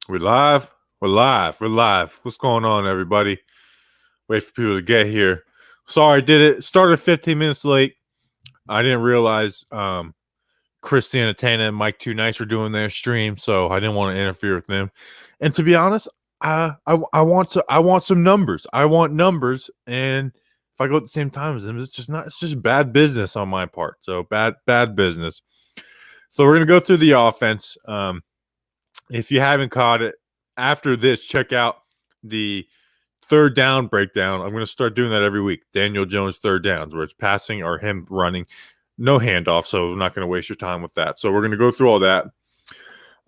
We're live. We're live. We're live. What's going on, everybody? Wait for people to get here. Sorry, did it. Started 15 minutes late. I didn't realize Chris Santana and Mike Too Nice were doing their stream, so I didn't want to interfere with them. And to be honest, I want some numbers. I want numbers, and if I go at the same time as them, it's just bad business on my part. So bad business. So we're gonna go through the offense. If you haven't caught it, after this, check out the third down breakdown. I'm going to start doing that every week. Daniel Jones third downs, where it's passing or him running. No handoff, so I'm not going to waste your time with that. So we're going to go through all that.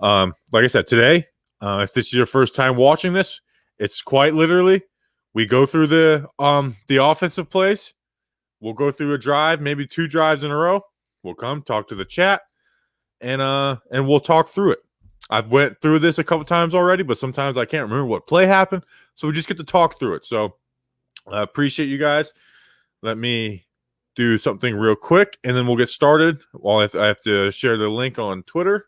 Like I said, today, if this is your first time watching this, it's quite literally, we go through the offensive plays. We'll go through a drive, maybe 2 drives in a row. We'll come talk to the chat, and we'll talk through it. I've went through this a couple times already, but sometimes I can't remember what play happened. So we just get to talk through it. So I appreciate you guys. Let me do something real quick, and then we'll get started. Well, I have to share the link on Twitter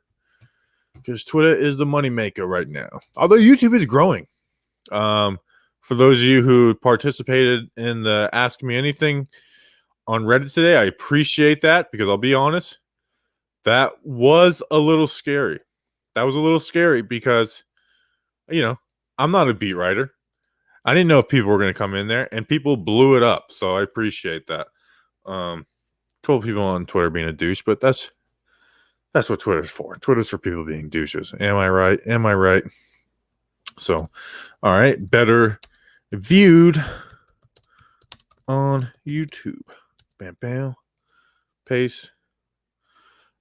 because Twitter is the moneymaker right now. Although YouTube is growing. For those of you who participated in the Ask Me Anything on Reddit today, I appreciate that because I'll be honest, that was a little scary. That was a little scary because, I'm not a beat writer. I didn't know if people were going to come in there, and people blew it up. So I appreciate that. 12 people on Twitter being a douche, but that's what Twitter's for. Twitter's for people being douches. Am I right? Am I right? So, all right. Better viewed on YouTube. Bam, bam. Paste.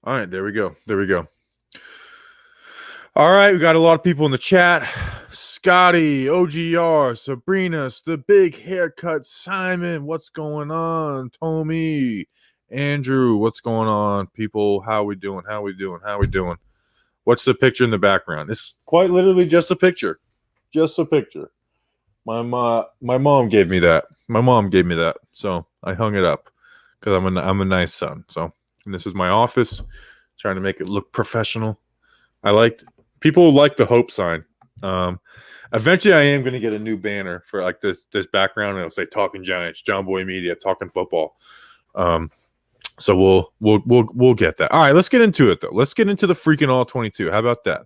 All right. There we go. There we go. All right, we got a lot of people in the chat. Scotty, OGR, Sabrina's, the big haircut, Simon, what's going on? Tommy, Andrew, what's going on? People, how we doing? How we doing? How we doing? What's the picture in the background? It's quite literally just a picture. Just a picture. My mom gave me that. My mom gave me that. So I hung it up because I'm a nice son. So, and this is my office, trying to make it look professional. People like the hope sign. Eventually, I am going to get a new banner for like this background, and it'll say "Talking Giants," John Boy Media, talking football. So we'll get that. All right, let's get into it though. Let's get into the freaking All-22. How about that?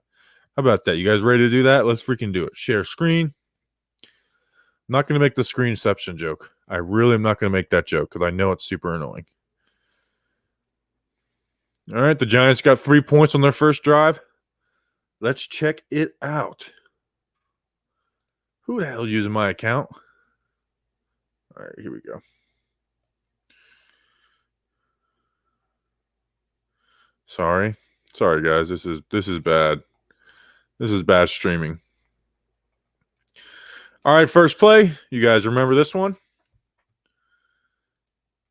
How about that? You guys ready to do that? Let's freaking do it. Share screen. I'm not going to make the screenception joke. I really am not going to make that joke because I know it's super annoying. All right, the Giants got 3 points on their first drive. Let's check it out. Who the hell is using my account? All right, here we go. Sorry, guys. This is bad. This is bad streaming. All right, first play. You guys remember this one?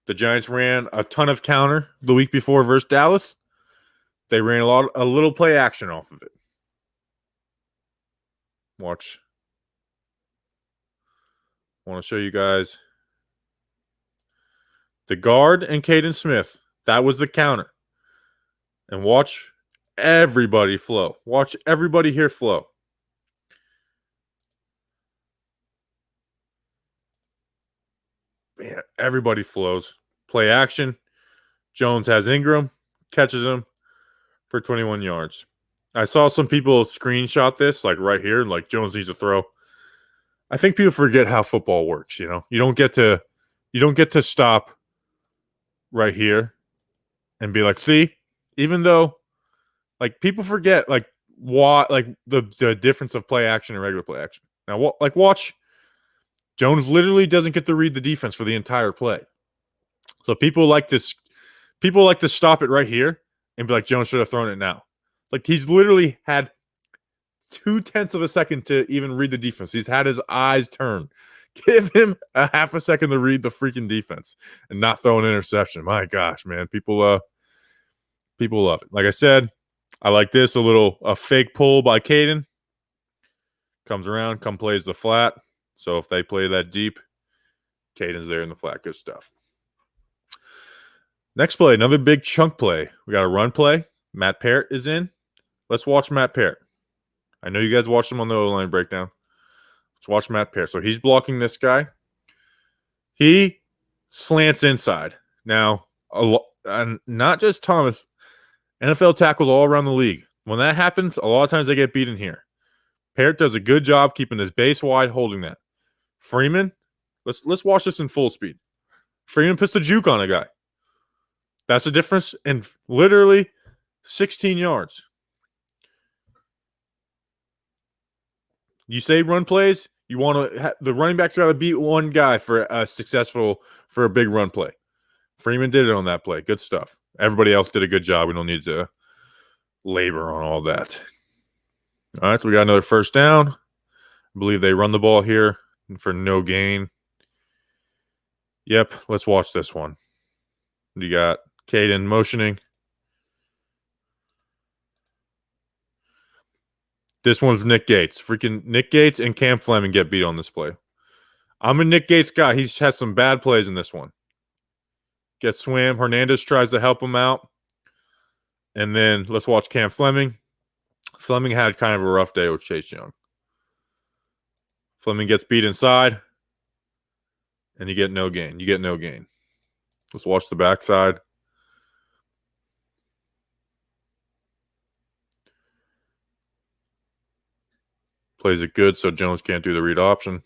The Giants ran a ton of counter the week before versus Dallas. They ran a little play action off of it. Watch. I want to show you guys the guard and Caden Smith. That was the counter. And watch everybody flow. Watch everybody here flow. Man, everybody flows. Play action. Jones has Ingram, catches him for 21 yards. I saw some people screenshot this, like right here, like Jones needs to throw. I think people forget how football works. You don't get to stop right here and be like, see, even though, like, people forget like what, like the difference of play action and regular play action. Now, watch. Jones literally doesn't get to read the defense for the entire play. So people like to stop it right here and be like, Jones should have thrown it now. Like, he's literally had 0.2 of a second to even read the defense. He's had his eyes turn. Give him a half a second to read the freaking defense and not throw an interception. My gosh, man. People love it. Like I said, I like this. A fake pull by Caden. Comes around, plays the flat. So if they play that deep, Caden's there in the flat. Good stuff. Next play, another big chunk play. We got a run play. Matt Parrott is in. Let's watch Matt Parrott. I know you guys watched him on the O-line breakdown. Let's watch Matt Peart. So he's blocking this guy. He slants inside. Now, and not just Thomas, NFL tackles all around the league. When that happens, a lot of times they get beaten here. Peart does a good job keeping his base wide, holding that. Freeman, let's watch this in full speed. Freeman puts the juke on a guy. That's the difference in literally 16 yards. You say run plays, you want to the running back's got to beat one guy for a big run play. Freeman did it on that play. Good stuff. Everybody else did a good job. We don't need to labor on all that. All right, so we got another first down. I believe they run the ball here for no gain. Yep, let's watch this one. You got Caden motioning. This one's Nick Gates. Freaking Nick Gates and Cam Fleming get beat on this play. I'm a Nick Gates guy. He's had some bad plays in this one. Gets swam. Hernandez tries to help him out. And then let's watch Cam Fleming. Fleming had kind of a rough day with Chase Young. Fleming gets beat inside. And you get no gain. Let's watch the backside. Plays it good so Jones can't do the read option.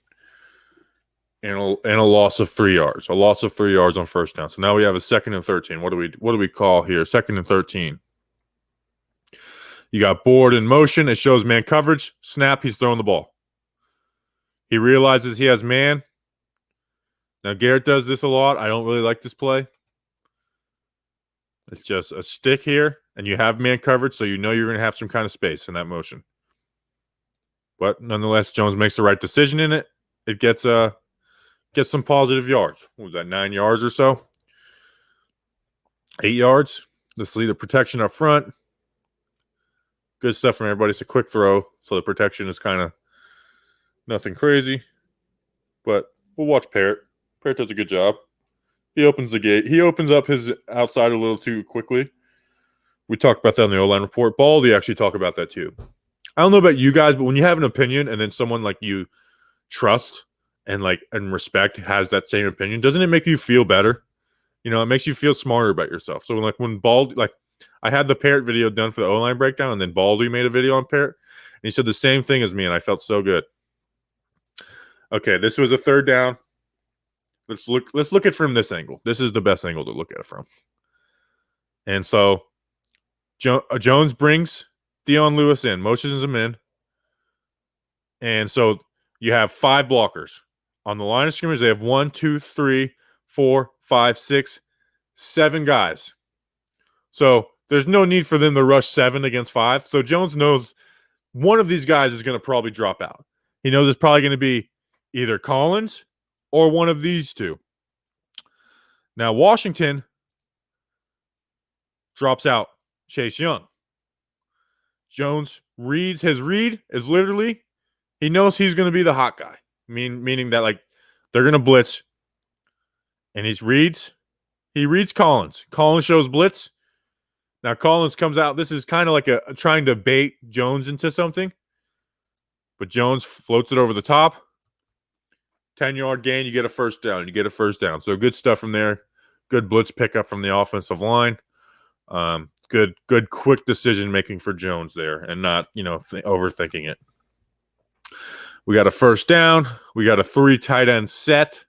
And a loss of 3 yards. A loss of 3 yards on first down. So now we have a 2nd and 13. What do we call here? 2nd and 13. You got board in motion. It shows man coverage. Snap, he's throwing the ball. He realizes he has man. Now, Garrett does this a lot. I don't really like this play. It's just a stick here, and you have man coverage, so you know you're going to have some kind of space in that motion. But nonetheless, Jones makes the right decision in it. It gets some positive yards. What was that, 9 yards or so? 8 yards. Let's leave the protection up front. Good stuff from everybody. It's a quick throw, so the protection is kind of nothing crazy. But we'll watch Peart. Peart does a good job. He opens the gate. He opens up his outside a little too quickly. We talked about that in the O-line report. Baldy actually talked about that too. I don't know about you guys, but when you have an opinion and then someone like you trust and respect has that same opinion, doesn't it make you feel better? You know, it makes you feel smarter about yourself. So when Baldy, I had the Peart video done for the O-line breakdown, and then Baldy made a video on Peart, and he said the same thing as me, and I felt so good. Okay, this was a 3rd down. Let's look at it from this angle. This is the best angle to look at it from. And so Jones brings Dion Lewis in, motions him in. And so you have 5 blockers. On the line of scrimmage, they have 1, 2, 3, 4, 5, 6, 7 guys. So there's no need for them to rush 7 against 5. So Jones knows one of these guys is going to probably drop out. He knows it's probably going to be either Collins or one of these two. Now, Washington drops out Chase Young. Jones reads. His read is literally, he knows he's going to be the hot guy. Meaning that they're going to blitz. And he reads Collins. Collins shows blitz. Now Collins comes out. This is kind of like a trying to bait Jones into something. But Jones floats it over the top. 10-yard gain, you get a first down. So good stuff from there. Good blitz pickup from the offensive line. Good quick decision making for Jones there, and not overthinking it. We got a first down. We got a 3 tight end set.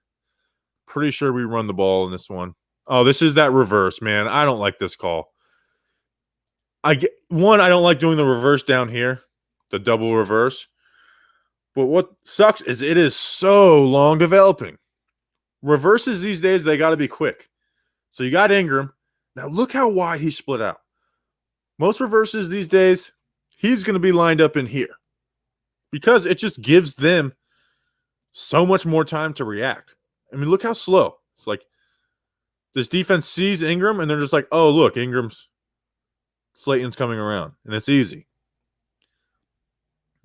Pretty sure we run the ball in this one. Oh, this is that reverse, man. I don't like this call. I don't like doing the reverse down here, the double reverse. But what sucks is it is so long developing. Reverses these days, they got to be quick. So you got Ingram. Now look how wide he split out. Most reverses these days, he's going to be lined up in here because it just gives them so much more time to react. I mean, look how slow. It's like this defense sees Ingram, and they're just like, oh, look, Slayton's coming around, and it's easy.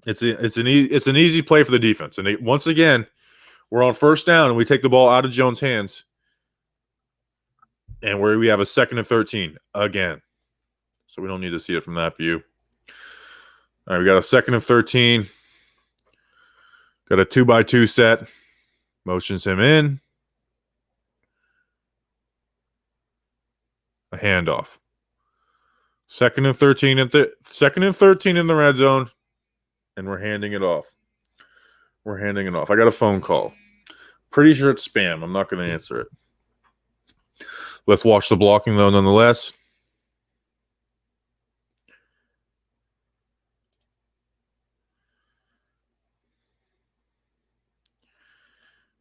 It's an easy play for the defense. And once again, we're on first down, and we take the ball out of Jones' hands, and where we have a 2nd and 13 again. So we don't need to see it from that view. All right, we got a 2nd and 13. Got a 2x2 set. Motions him in. A handoff. 2nd and 13 at the 2nd and 13 in the red zone, and we're handing it off. I got a phone call. Pretty sure it's spam. I'm not going to answer it. Let's watch the blocking, though, nonetheless.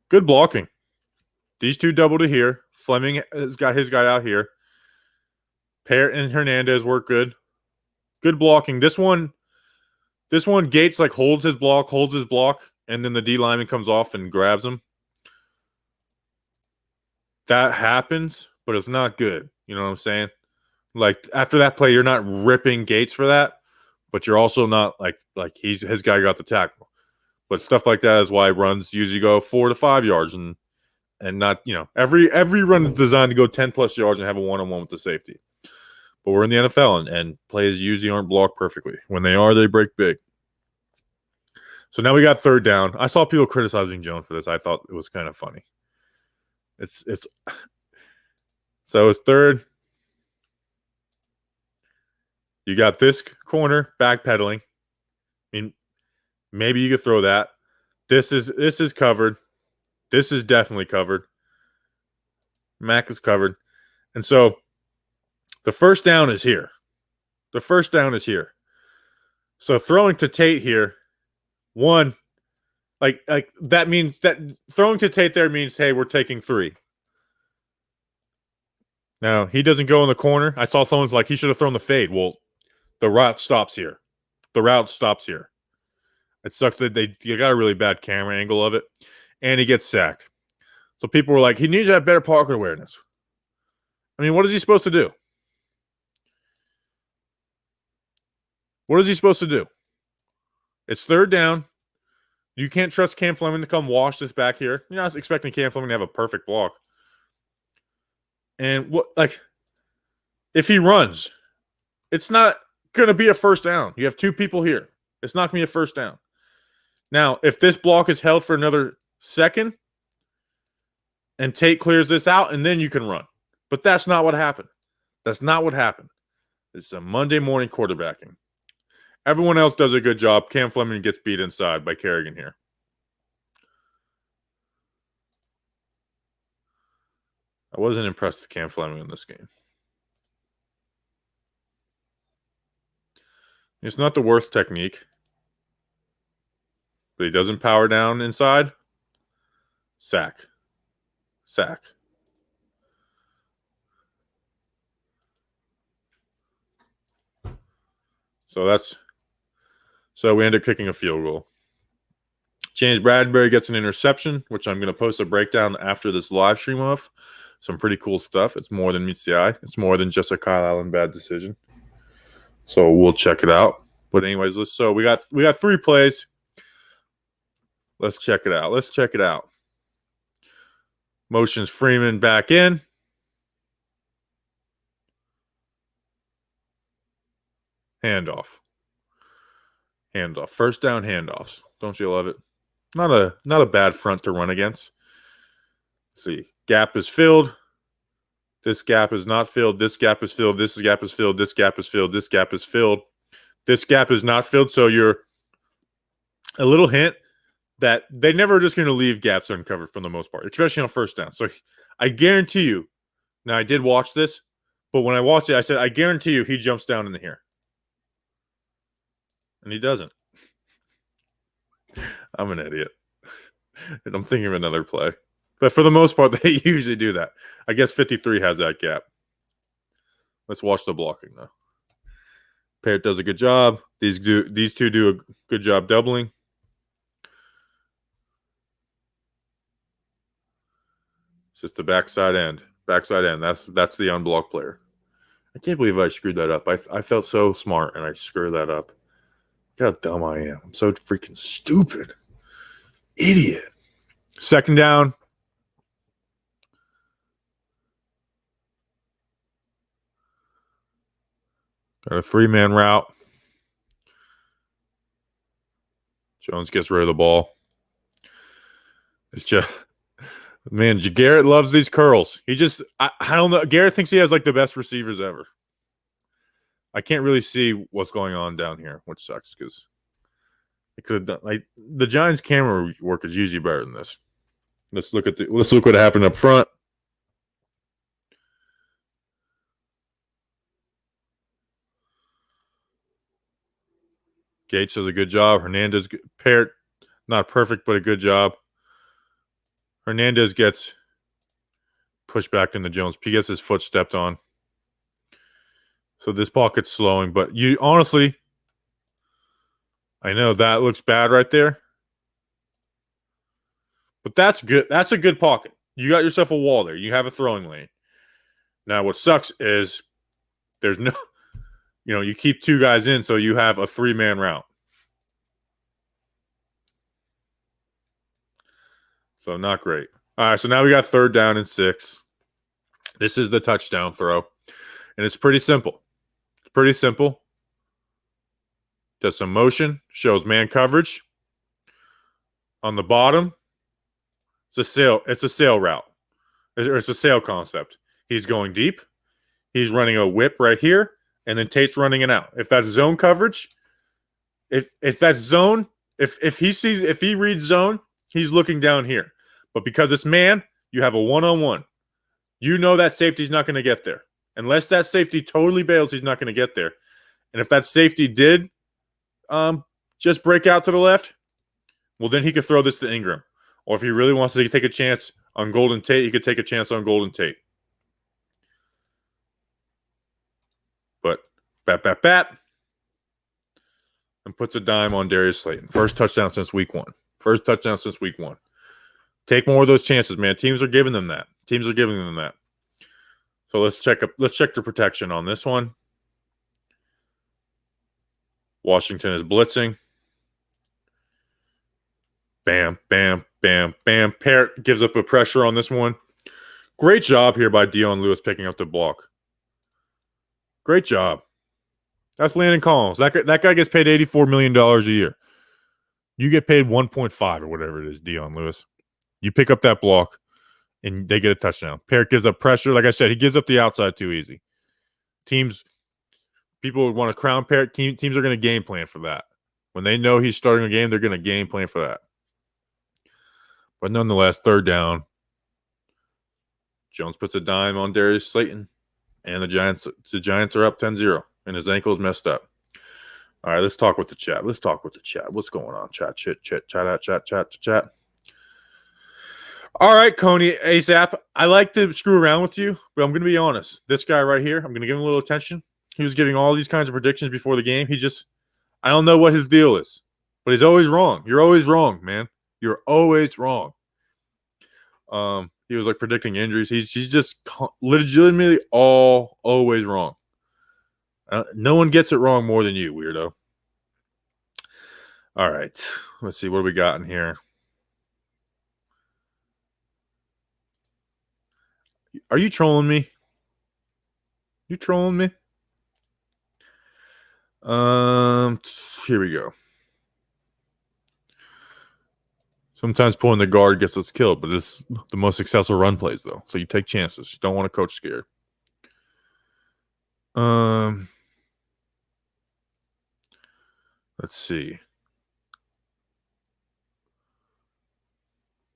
Good blocking. These two double to here. Fleming has got his guy out here. Parrott and Hernandez work good. Good blocking. This one, Gates like holds his block, and then the D lineman comes off and grabs him. That happens, but it's not good. You know what I'm saying? Like after that play, you're not ripping Gates for that, but you're also not like his guy got the tackle. But stuff like that is why runs usually go 4 to 5 yards and not, every run is designed to go 10 plus yards and have a one-on-one with the safety. But we're in the NFL and plays usually aren't blocked perfectly. When they are, they break big. So now we got 3rd down. I saw people criticizing Jones for this. I thought it was kind of funny. It's so it's 3rd. You got this corner backpedaling. I mean, maybe you could throw that. This is covered. This is definitely covered. Mac is covered. And so the 1st down is here. So throwing to Tate here, one, like that means that throwing to Tate there means, hey, we're taking 3. Now, he doesn't go in the corner. I saw someone's like, he should have thrown the fade. Well, the route stops here. It sucks that they got a really bad camera angle of it, and he gets sacked. So people were like, he needs to have better pocket awareness. I mean, what is he supposed to do? It's 3rd down. You can't trust Cam Fleming to come wash this back here. You're not expecting Cam Fleming to have a perfect block. And if he runs, it's not going to be a 1st down. You have 2 people here. It's not going to be a 1st down. Now, if this block is held for another 2nd and Tate clears this out, and then you can run. But that's not what happened. It's a Monday morning quarterbacking. Everyone else does a good job. Cam Fleming gets beat inside by Kerrigan here. I wasn't impressed with Cam Fleming in this game. It's not the worst technique, but he doesn't power down inside. Sack. So we end up kicking a field goal. James Bradbury gets an interception, which I'm going to post a breakdown after this live stream of. Some pretty cool stuff. It's more than meets the eye. It's more than just a Kyle Allen bad decision. So we'll check it out. But anyways, we got 3 plays. Let's check it out. Motions Freeman back in. Handoff. 1st down handoffs. Don't you love it? Not a bad front to run against. Let's see. Gap is filled. This gap is not filled. This gap is filled. This gap is filled. This gap is filled. This gap is filled. This gap is not filled. So you're a little hint that they never are just going to leave gaps uncovered for the most part, especially on 1st down. So I guarantee you. Now I did watch this, but when I watched it, I said, I guarantee you he jumps down into here. And he doesn't. I'm an idiot. And I'm thinking of another play. But for the most part, they usually do that. I guess 53 has that gap. Let's watch the blocking, though. Parrott does a good job. These two do a good job doubling. It's just the backside end. That's the unblocked player. I can't believe I screwed that up. I felt so smart, and I screwed that up. Look how dumb I am. I'm so freaking stupid. Idiot. 2nd down. Got a 3-man route. Jones gets rid of the ball. It's just, man, Garrett loves these curls. I don't know. Garrett thinks he has like the best receivers ever. I can't really see what's going on down here, which sucks because it could have done. Like the Giants' camera work is usually better than this. Let's look what happened up front. Gates does a good job. Hernandez paired, not perfect, but a good job. Hernandez gets pushed back into Jones. He gets his foot stepped on. So this pocket's slowing, but you honestly, I know that looks bad right there. But that's good. That's a good pocket. You got yourself a wall there. You have a throwing lane. Now what sucks is there's no, you keep two guys in, so you have a 3-man route. So not great. All right, so now we got 3rd down and 6. This is the touchdown throw. And it's pretty simple. It's pretty simple. Does some motion, shows man coverage. On the bottom, it's a sail route. It's a sail concept. He's going deep. He's running a whip right here, and then Tate's running it out. If that's zone coverage, if that's zone, if he reads zone, he's looking down here. But because it's man, you have a one-on-one. You know that safety's not going to get there. Unless that safety totally bails, he's not going to get there. And if that safety did just break out to the left, well, then he could throw this to Ingram. Or if he really wants to take a chance on Golden Tate, he could take a chance on Golden Tate. But bat. And puts a dime on Darius Slayton. First touchdown since week 1. Take more of those chances, man. Teams are giving them that. So let's check the protection on this one. Washington is blitzing. Bam, bam, bam, bam. Parrott gives up a pressure on this one. Great job here by Dion Lewis picking up the block. Great job. That's Landon Collins. That guy gets paid $84 million a year. You get paid 1.5 or whatever it is, Dion Lewis. You pick up that block, and they get a touchdown. Parrott gives up pressure. Like I said, he gives up the outside too easy. People would want to crown Parrott. Teams are going to game plan for that. When they know he's starting a game, they're going to game plan for that. But nonetheless, 3rd down. Jones puts a dime on Darius Slayton, and the Giants are up 10-0, and his ankle is messed up. All right, let's talk with the chat. What's going on? Chat. All right, Coney ASAP. I like to screw around with you, but I'm going to be honest. This guy right here, I'm going to give him a little attention. He was giving all these kinds of predictions before the game. I don't know what his deal is, but he's always wrong. You're always wrong, man. You're always wrong. He was like predicting injuries. He's just legitimately always wrong. No one gets it wrong more than you, weirdo. All right. Let's see. What do we got in here? Are you trolling me? You trolling me? Here we go. Sometimes pulling the guard gets us killed, but it's the most successful run plays, though. So you take chances. You don't want to coach scared. Let's see.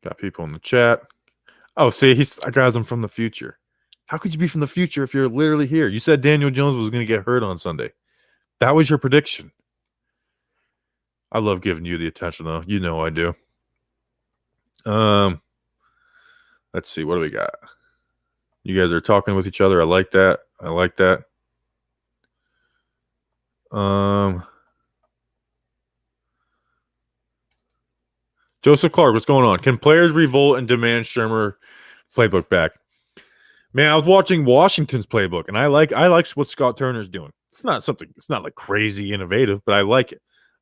Got people in the chat. Oh, see, guys, I'm from the future. How could you be from the future if you're literally here? You said Daniel Jones was going to get hurt on Sunday. That was your prediction. I love giving you the attention, though. You know I do. Let's see. What do we got? You guys are talking with each other. I like that. Joseph Clark, what's going on? Can players revolt and demand Shermer playbook back? Man, I was watching Washington's playbook, and I like what Scott Turner's doing. It's not like crazy innovative, but I like it.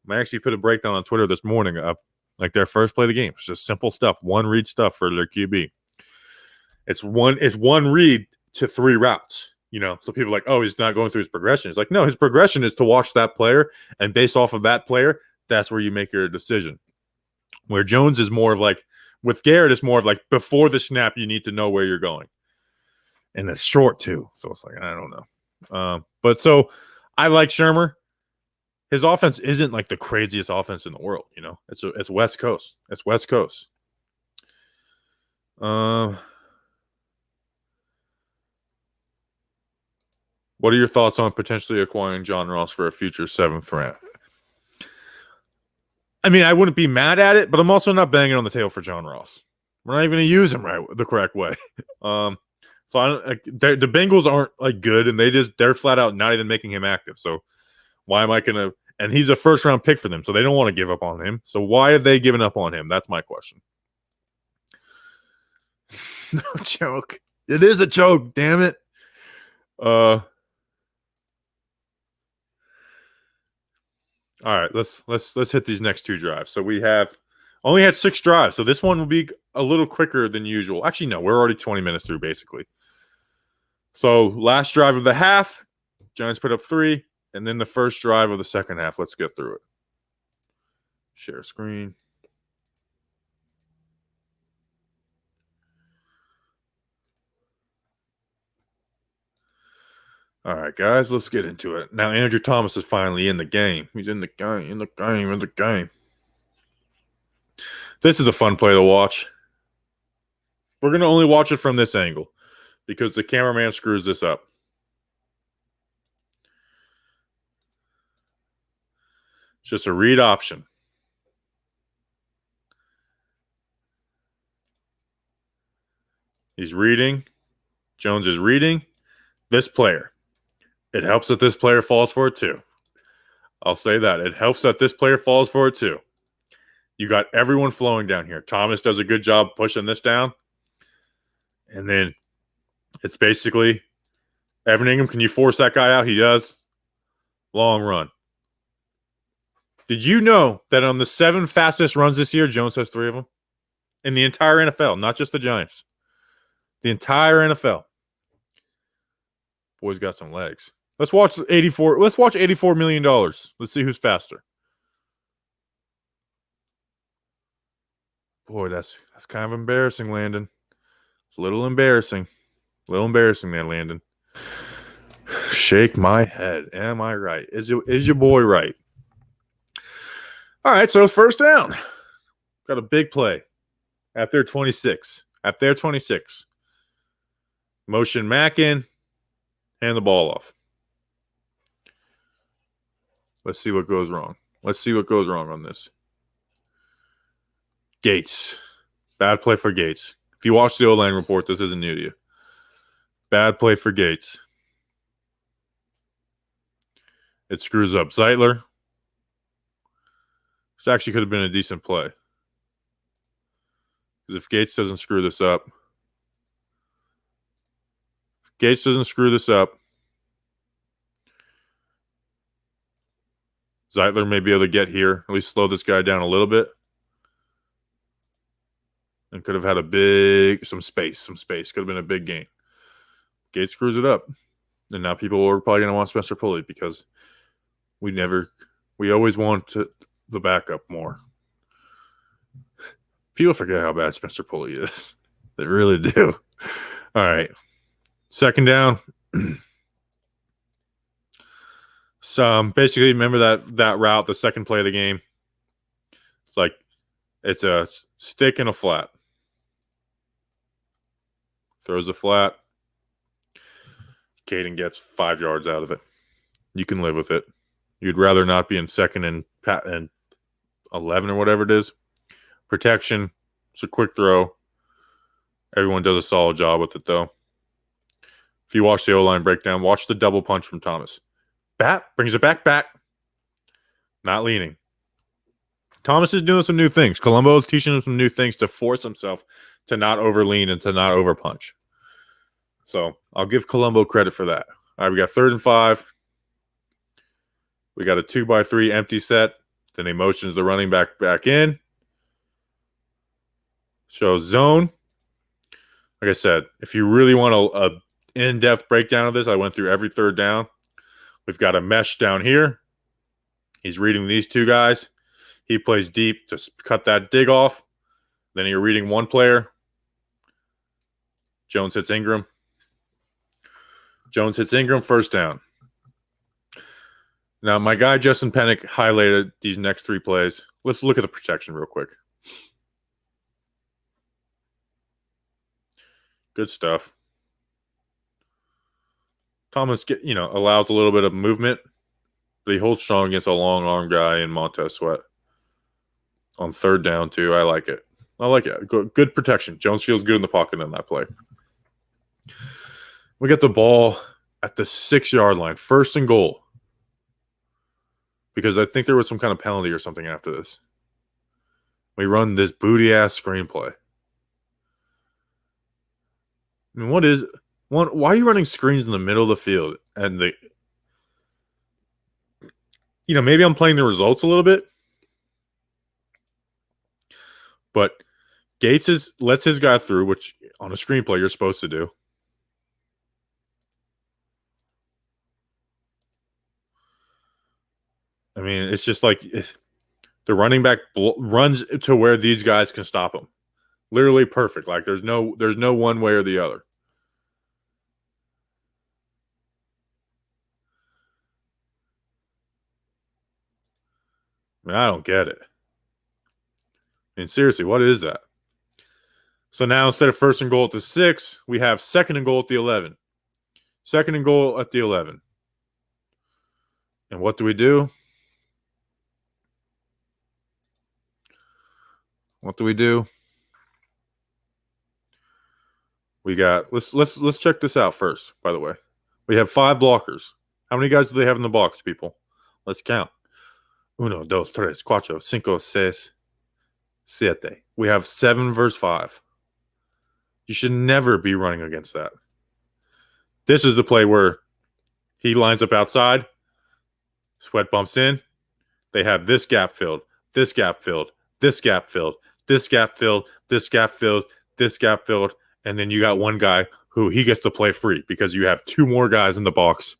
I actually put a breakdown on Twitter this morning of like their first play of the game. It's just simple stuff, one read stuff for their QB. It's one read to 3 routes. So people are like, oh, he's not going through his progression. It's like, no, his progression is to watch that player, and based off of that player, that's where you make your decision. Where Jones is more of like, with Garrett, it's more of like before the snap, you need to know where you're going. And it's short too. So it's like, I don't know. But so I like Shermer. His offense isn't like the craziest offense in the world, you know. It's West Coast. It's West Coast. What are your thoughts on potentially acquiring John Ross for a future 7th round? I mean, I wouldn't be mad at it, but I'm also not banging on the table for John Ross. We're not even going to use him the correct way. So the Bengals aren't like good, and they're flat out not even making him active. So why am I going to? And he's a 1st-round pick for them, so they don't want to give up on him. So why are they giving up on him? That's my question. No joke. It is a joke. Damn it. All right, let's hit these next 2 drives. So we only had 6 drives, so this one will be a little quicker than usual. Actually, no, we're already 20 minutes through, basically. So last drive of the half, Giants put up 3, and then the first drive of the second half. Let's get through it. Share screen. All right, guys, let's get into it. Now, Andrew Thomas is finally in the game. He's in the game. This is a fun play to watch. We're going to only watch it from this angle because the cameraman screws this up. It's just a read option. He's reading. Jones is reading this player. It helps that this player falls for it too. I'll say that. It helps that this player falls for it too. You got everyone flowing down here. Thomas does a good job pushing this down. And then it's basically, Evan Ingham, can you force that guy out? He does. Long run. Did you know that on the 7 fastest runs this year, Jones has 3 of them? In the entire NFL, not just the Giants. The entire NFL. Boy's got some legs. Let's watch 84. Let's watch $84 million. Let's see who's faster. Boy, that's kind of embarrassing, Landon. It's a little embarrassing. A little embarrassing there, Landon. Shake my head. Am I right? Is your boy right? All right, so it's first down. Got a big play at their 26. At their 26. Motion Mack in. Hand the ball off. Let's see what goes wrong. Let's see what goes wrong on this. Gates. Bad play for Gates. If you watch the O-line report, this isn't new to you. Bad play for Gates. It screws up Zeitler. This actually could have been a decent play. Because if Gates doesn't screw this up, Zeitler may be able to get here, at least slow this guy down a little bit. And could have had some space. Could have been a big gain. Gates screws it up. And now people are probably going to want Spencer Pulley because we always want the backup more. People forget how bad Spencer Pulley is. They really do. All right. Second down. So basically, remember that route, the second play of the game. It's a stick and a flat. Throws a flat. Caden gets 5 yards out of it. You can live with it. You'd rather not be in second and 11 or whatever it is. Protection. It's a quick throw. Everyone does a solid job with it, though. If you watch the O-line breakdown, watch the double punch from Thomas. Brings it back. Not leaning. Thomas is doing some new things. Colombo is teaching him some new things to force himself to not overlean and to not overpunch. So I'll give Colombo credit for that. All right, we got 3rd and 5. We got a 2x3 empty set. Then he motions the running back in. Shows zone. Like I said, if you really want a in-depth breakdown of this, I went through every 3rd down. We've got a mesh down here. He's reading these 2 guys. He plays deep to cut that dig off. Then you're reading one player. Jones hits Ingram. Jones hits Ingram, first down. Now, my guy Justin Pennick highlighted these next 3 plays. Let's look at the protection real quick. Good stuff. Thomas, allows a little bit of movement, but he holds strong against a long arm guy in Montez Sweat. On third down, too. I like it. Good protection. Jones feels good in the pocket on that play. We get the ball at the 6-yard line, first and goal. Because I think there was some kind of penalty or something after this. We run this booty-ass screenplay. I mean, why are you running screens in the middle of the field? And maybe I'm playing the results a little bit. But Gates lets his guy through, which on a screenplay you're supposed to do. I mean, it's just like the running back runs to where these guys can stop him. Literally perfect. Like there's no one way or the other. I mean, I don't get it. I mean, seriously, what is that? So now instead of first and goal at the 6, we have second and goal at the 11. Second and goal at the 11. And what do we do? What do we do? We got let's check this out first, by the way. We have 5 blockers. How many guys do they have in the box, people? Let's count. 1, 2, 3, 4, 5, 6, 7. We have 7 versus 5. You should never be running against that. This is the play where he lines up outside. Sweat bumps in. They have this gap filled, this gap filled, this gap filled, this gap filled, this gap filled, this gap filled. And then you got one guy who he gets to play free because you have 2 more guys in the box.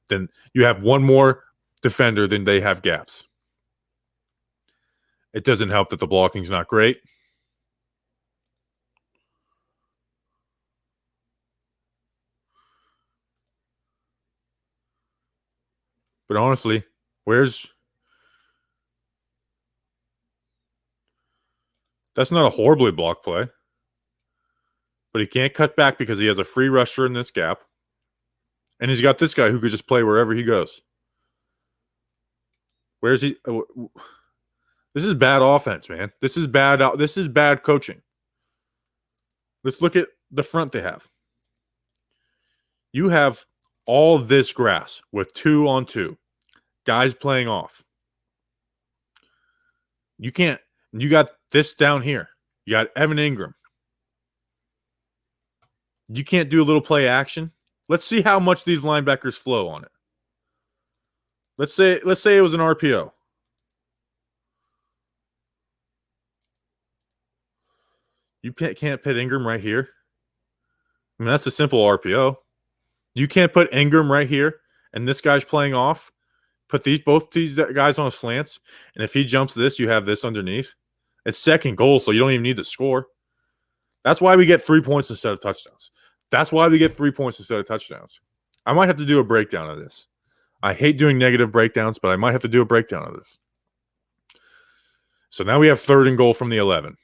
Then you have 1 more defender than they have gaps. It doesn't help that the blocking's not great. But honestly, that's not a horribly blocked play. But he can't cut back because he has a free rusher in this gap. And he's got this guy who could just play wherever he goes. Where's he? This is bad offense, man. This is bad coaching. Let's look at the front they have. You have all this grass with 2-on-2. Guys playing off. You got this down here. You got Evan Ingram. You can't do a little play action. Let's see how much these linebackers flow on it. Let's say it was an RPO. You can't put Ingram right here. I mean, that's a simple RPO. You can't put Ingram right here, and this guy's playing off. Put both these guys on a slants, and if he jumps this, you have this underneath. It's second goal, so you don't even need to score. That's why we get 3 points instead of touchdowns. That's why we get 3 points instead of touchdowns. I might have to do a breakdown of this. I hate doing negative breakdowns, but I might have to do a breakdown of this. So now we have 3rd and goal from the 11.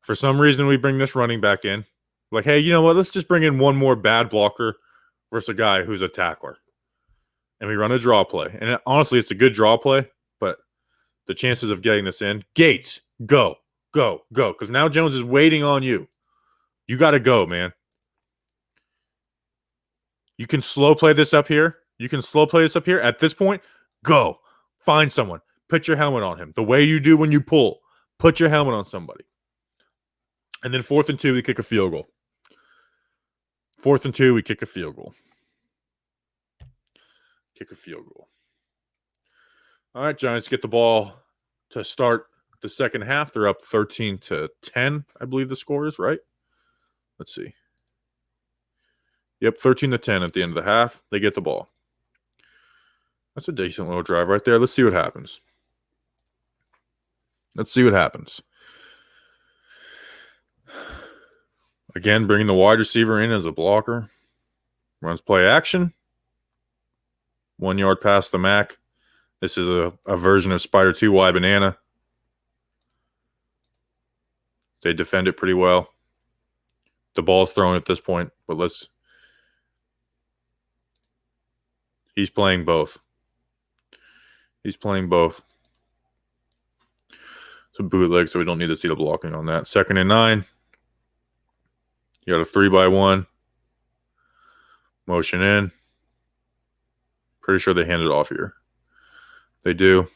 For some reason, we bring this running back in. Like, hey, you know what? Let's just bring in 1 more bad blocker versus a guy who's a tackler. And we run a draw play. And honestly, it's a good draw play, but the chances of getting this in, Gates, go. Because now Jones is waiting on you. You got to go, man. You can slow play this up here. At this point, go. Find someone. Put your helmet on him. The way you do when you pull. Put your helmet on somebody. And then 4th and 2, we kick a field goal. 4th and 2, we kick a field goal. All right, Giants get the ball to start the second half. They're up 13-10, I believe the score is, right? Let's see. Yep, 13-10 at the end of the half. They get the ball. That's a decent little drive right there. Let's see what happens. Let's see what happens. Again, bringing the wide receiver in as a blocker. Runs play action. 1 yard past the MAC. This is a version of Spider 2 Y Banana. They defend it pretty well. The ball's thrown at this point, but he's playing both. He's playing both. It's a bootleg, so we don't need to see the blocking on that. 2nd and 9. You got a 3-by-1. Motion in. Pretty sure they hand it off here. They do.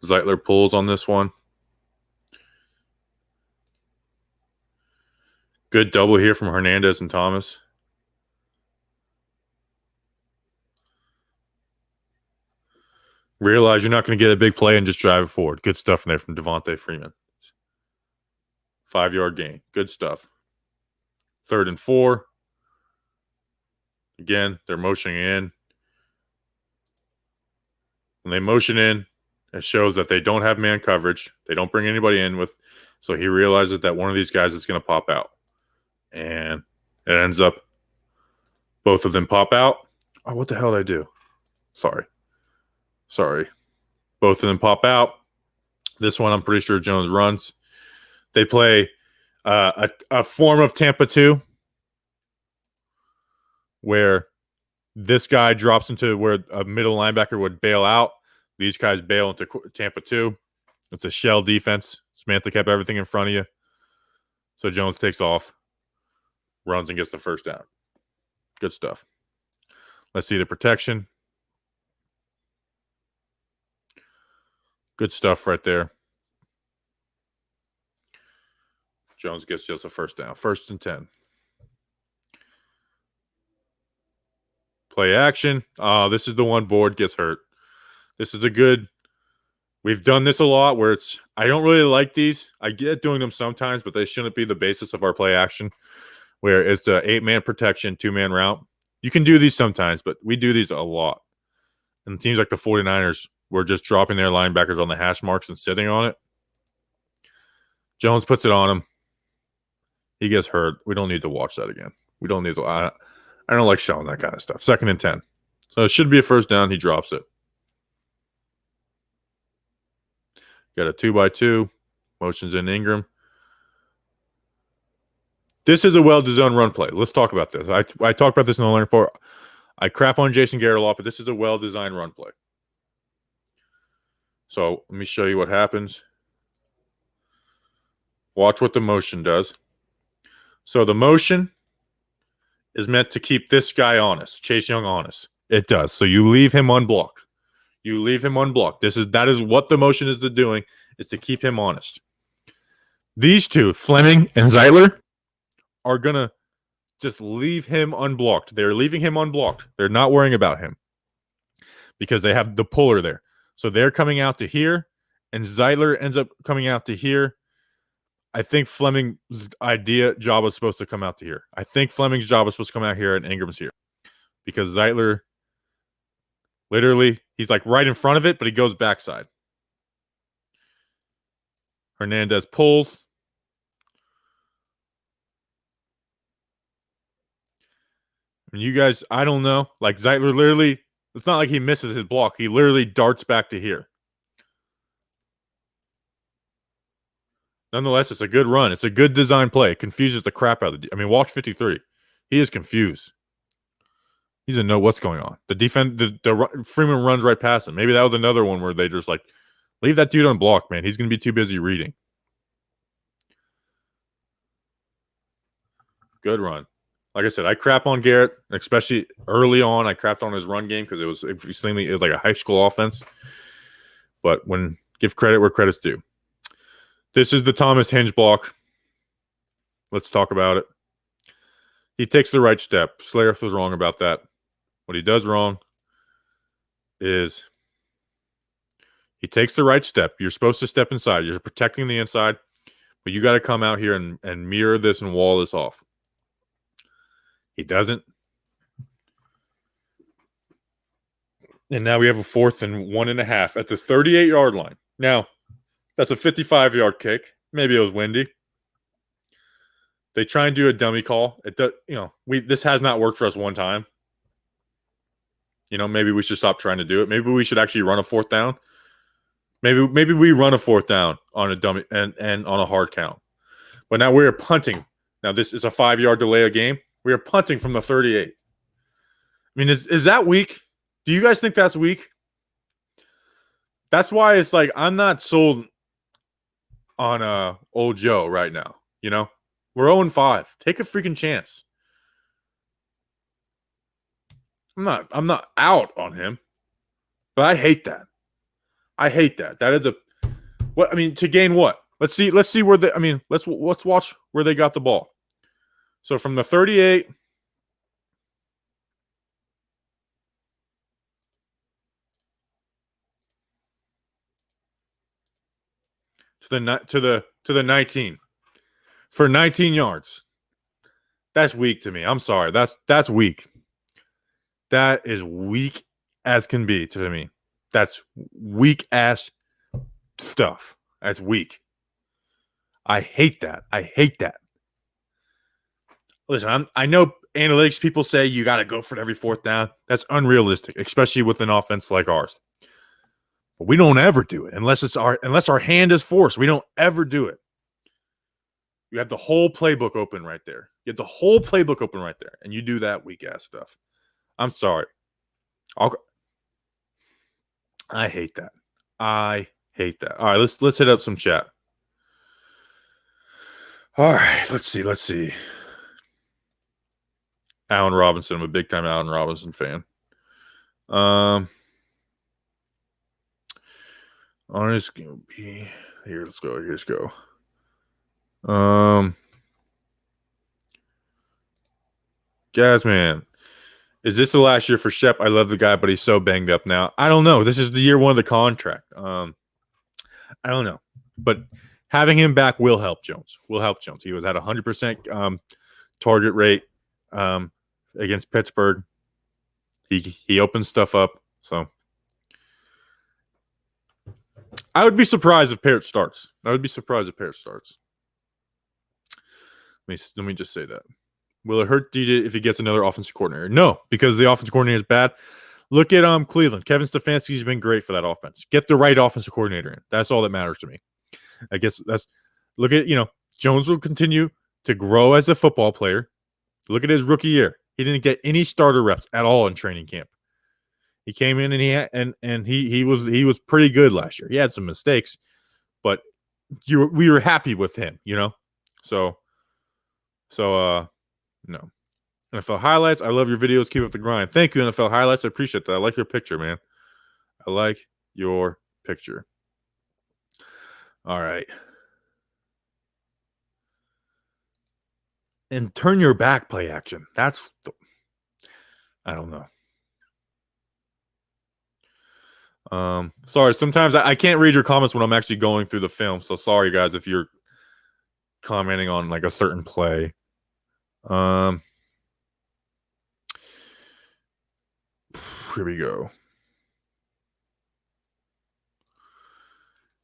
Zeitler pulls on this one. Good double here from Hernandez and Thomas. Realize you're not going to get a big play and just drive it forward. Good stuff in there from Devontae Freeman. 5-yard gain. Good stuff. 3rd and 4. Again, they're motioning in. When they motion in, it shows that they don't have man coverage. They don't bring anybody in with. So he realizes that one of these guys is going to pop out. And it ends up both of them pop out. Oh, what the hell did I do? Sorry. Both of them pop out. This one, I'm pretty sure Jones runs. They play a form of Tampa 2 where this guy drops into where a middle linebacker would bail out. These guys bail into Tampa 2. It's a shell defense. Samantha kept everything in front of you. So Jones takes off, runs, and gets the first down. Good stuff. Let's see the protection. Good stuff right there. Jones gets just a first down. 1st and 10. Play action. This is the one Board gets hurt. This is a good. We've done this a lot where I don't really like these. I get doing them sometimes, but they shouldn't be the basis of our play action where it's a 8-man protection, 2-man route. You can do these sometimes, but we do these a lot. And teams like the 49ers were just dropping their linebackers on the hash marks and sitting on it. Jones puts it on him. He gets hurt. We don't need to watch that again. We don't need to. I don't like showing that kind of stuff. 2nd and 10. So it should be a first down. He drops it. Got a 2-by-2. Motions in Ingram. This is a well-designed run play. Let's talk about this. I talked about this in the learning report. I crap on Jason Garrett a lot, but this is a well-designed run play. So let me show you what happens. Watch what the motion does. So the motion is meant to keep this guy honest, Chase Young honest. It does. So you leave him unblocked. That is what the motion is doing, is to keep him honest. These two, Fleming and Zeitler, are going to just leave him unblocked. They're leaving him unblocked. They're not worrying about him because they have the puller there. So they're coming out to here, and Zeitler ends up coming out to here. I think Fleming's job was supposed to come out to here. I think Fleming's job was supposed to come out here and Ingram's here. Because Zeitler, literally, he's like right in front of it, but he goes backside. Hernandez pulls. And you guys, I don't know. Like Zeitler literally, it's not like he misses his block. He literally darts back to here. Nonetheless, it's a good run. It's a good design play. It confuses the crap out of the. Watch 53. He is confused. He doesn't know what's going on. The Freeman runs right past him. Maybe that was another one where they just like, leave that dude unblocked, man. He's going to be too busy reading. Good run. Like I said, I crap on Garrett, especially early on. I crapped on his run game because it was like a high school offense. But give credit where credit's due. This is the Thomas hinge block. Let's talk about it. He takes the right step. Slayer was wrong about that. What he does wrong is he takes the right step. You're supposed to step inside. You're protecting the inside, but you got to come out here and mirror this and wall this off. He doesn't. And now we have a 4th and 1.5 at the 38-yard line. Now, that's a 55-yard kick. Maybe it was windy. They try and do a dummy call. It does, this has not worked for us one time. Maybe we should stop trying to do it. Maybe we should actually run a 4th down. Maybe we run a 4th down on a dummy and on a hard count. But now we're punting. Now this is a 5-yard delay a game. We are punting from the 38. I mean, is that weak? Do you guys think that's weak? That's why it's like I'm not sold on old Joe right now. We're 0-5. Take a freaking chance. I'm not out on him, but I hate that. That is to gain what? Let's see where let's watch where they got the ball. So from the 38 to the 19 for 19 yards. That's weak to me. I'm sorry. That's weak. That is weak as can be to me. That's weak ass stuff. That's weak. I hate that. Listen, I know analytics people say you got to go for it every 4th down. That's unrealistic, especially with an offense like ours. But we don't ever do it unless our hand is forced. We don't ever do it. You have the whole playbook open right there. And you do that weak ass stuff. I'm sorry. I hate that. All right, let's hit up some chat. All right, let's see. Allen Robinson. I'm a big time Allen Robinson fan. Honest gonna be here. Let's go. Gazman. Is this the last year for Shep? I love the guy, but he's so banged up now. I don't know. This is the year 1 of the contract. I don't know. But having him back will help Jones. He was at 100% target rate against Pittsburgh. He opens stuff up. So I would be surprised if Parrott starts. Let me just say that. Will it hurt DJ if he gets another offensive coordinator? No, because the offensive coordinator is bad. Look at Cleveland. Kevin Stefanski's been great for that offense. Get the right offensive coordinator in. That's all that matters to me. I guess look at, Jones will continue to grow as a football player. Look at his rookie year. He didn't get any starter reps at all in training camp. He came in and he was pretty good last year. He had some mistakes, but we were happy with him, So no. NFL highlights. I love your videos. Keep up the grind. Thank you, NFL highlights. I appreciate that. I like your picture, man. All right. And turn your back play action. I don't know. Sorry. Sometimes I can't read your comments when I'm actually going through the film. So sorry, guys, if you're commenting on like a certain play. Here we go.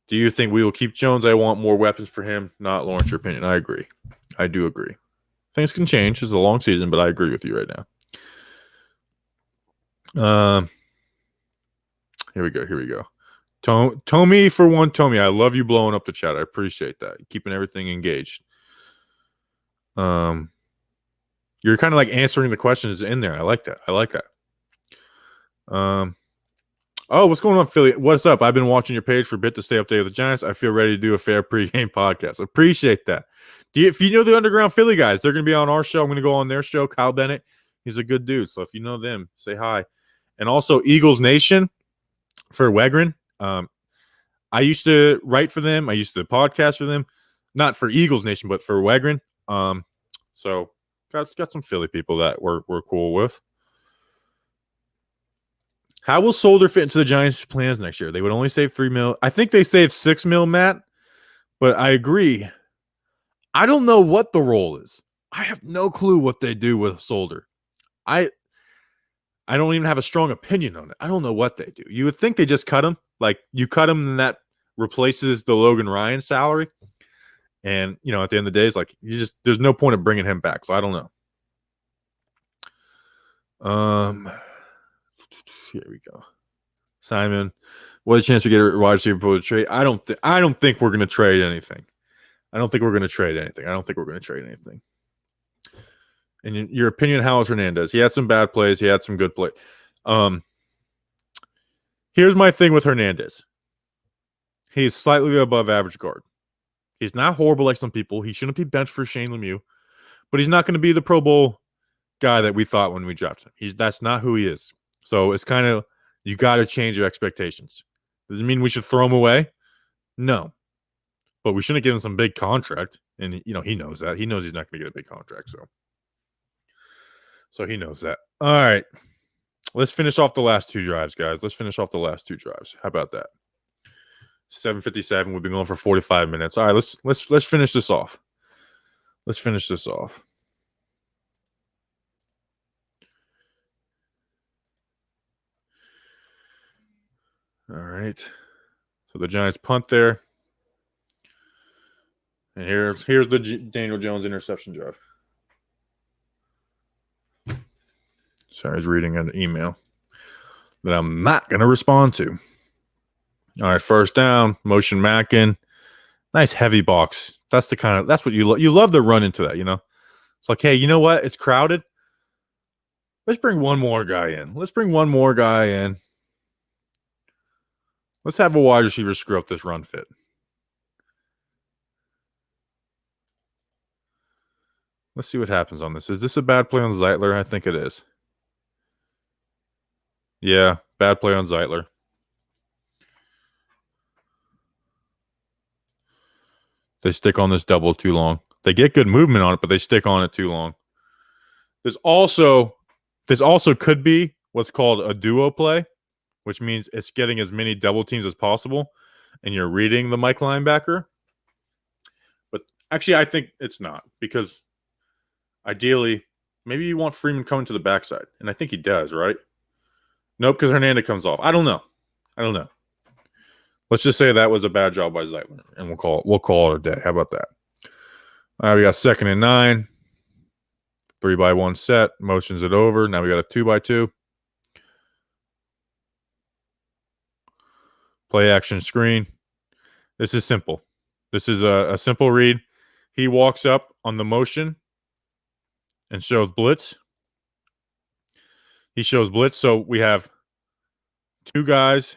Do you think we will keep Jones? I want more weapons for him. Not Lawrence, your opinion. I agree. I do agree. Things can change. It's a long season, but I agree with you right now. Here we go. Tommy for one. Tommy, I love you blowing up the chat. I appreciate that. Keeping everything engaged. You're kind of like answering the questions in there. I like that. Oh, what's going on, Philly? What's up? I've been watching your page for a bit to stay updated with the Giants. I feel ready to do a fair pregame podcast. Appreciate that. If you know the Underground Philly guys, they're going to be on our show. I'm going to go on their show. Kyle Bennett, he's a good dude. So if you know them, say hi. And also Eagles Nation for Wegrin. I used to write for them. I used to podcast for them. Not for Eagles Nation, but for Wegrin. So got some Philly people that we're cool with. How will Solder fit into the Giants' plans next year? They would only save $3 million. I think they saved $6 million, Matt. But I agree. I don't know what the role is. I have no clue what they do with Solder. I don't even have a strong opinion on it. I don't know what they do. You would think they just cut him. Like, you cut him and that replaces the Logan Ryan salary. And, you know, at the end of the day, it's like, there's no point of bringing him back. So I don't know. Here we go. Simon, what a chance we get a wide receiver for the trade. I don't think we're going to trade anything. I don't think we're going to trade anything. And in your opinion, how is Hernandez? He had some bad plays. He had some good plays. Here's my thing with Hernandez. He's slightly above average guard. He's not horrible like some people. He shouldn't be benched for Shane Lemieux, but he's not going to be the Pro Bowl guy that we thought when we drafted him. That's not who he is. So it's kind of, you got to change your expectations. Does it mean we should throw him away? No. But we shouldn't give him some big contract. And, you know, he knows that. He knows he's not going to get a big contract. So he knows that. All right. Let's finish off the last two drives, guys. How about that? 7:57. We've been going for 45 minutes. All right, let's finish this off. All right. So the Giants punt there. And here's the Daniel Jones interception drive. Sorry, I was reading an email that I'm not going to respond to. All right, first down, motion Mackin. Nice heavy box. That's what you love. You love to run into that, you know? It's like, hey, you know what? It's crowded. Let's bring one more guy in. Let's have a wide receiver screw up this run fit. Let's see what happens on this. Is this a bad play on Zeitler? I think it is. Yeah, bad play on Zeitler. They stick on this double too long. They get good movement on it, but they stick on it too long. This also could be what's called a duo play, which means it's getting as many double teams as possible, and you're reading the Mike linebacker. But actually, I think it's not, because ideally, maybe you want Freeman coming to the backside, and I think he does, right? Nope, because Hernandez comes off. I don't know. Let's just say that was a bad job by Zeitler, and we'll call it a day. How about that? All right, we got 2nd and 9. 3-by-1 set. Motions it over. Now we got a 2-by-2. Play action screen. This is simple. This is a simple read. He walks up on the motion and shows blitz. He shows blitz, so we have two guys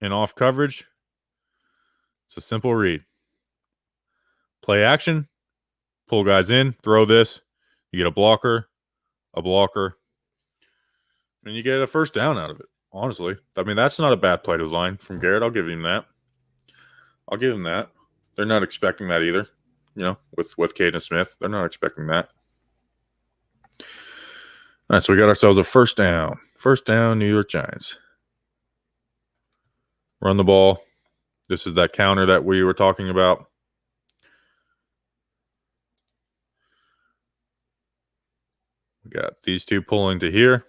in off coverage. It's a simple read. Play action, pull guys in, throw this. You get a blocker, and you get a first down out of it. Honestly, I mean, that's not a bad play design from Garrett. I'll give him that. They're not expecting that either. You know, with Caden Smith, they're not expecting that. All right, so we got ourselves a first down. First down, New York Giants. Run the ball. This is that counter that we were talking about. We got these two pulling to here.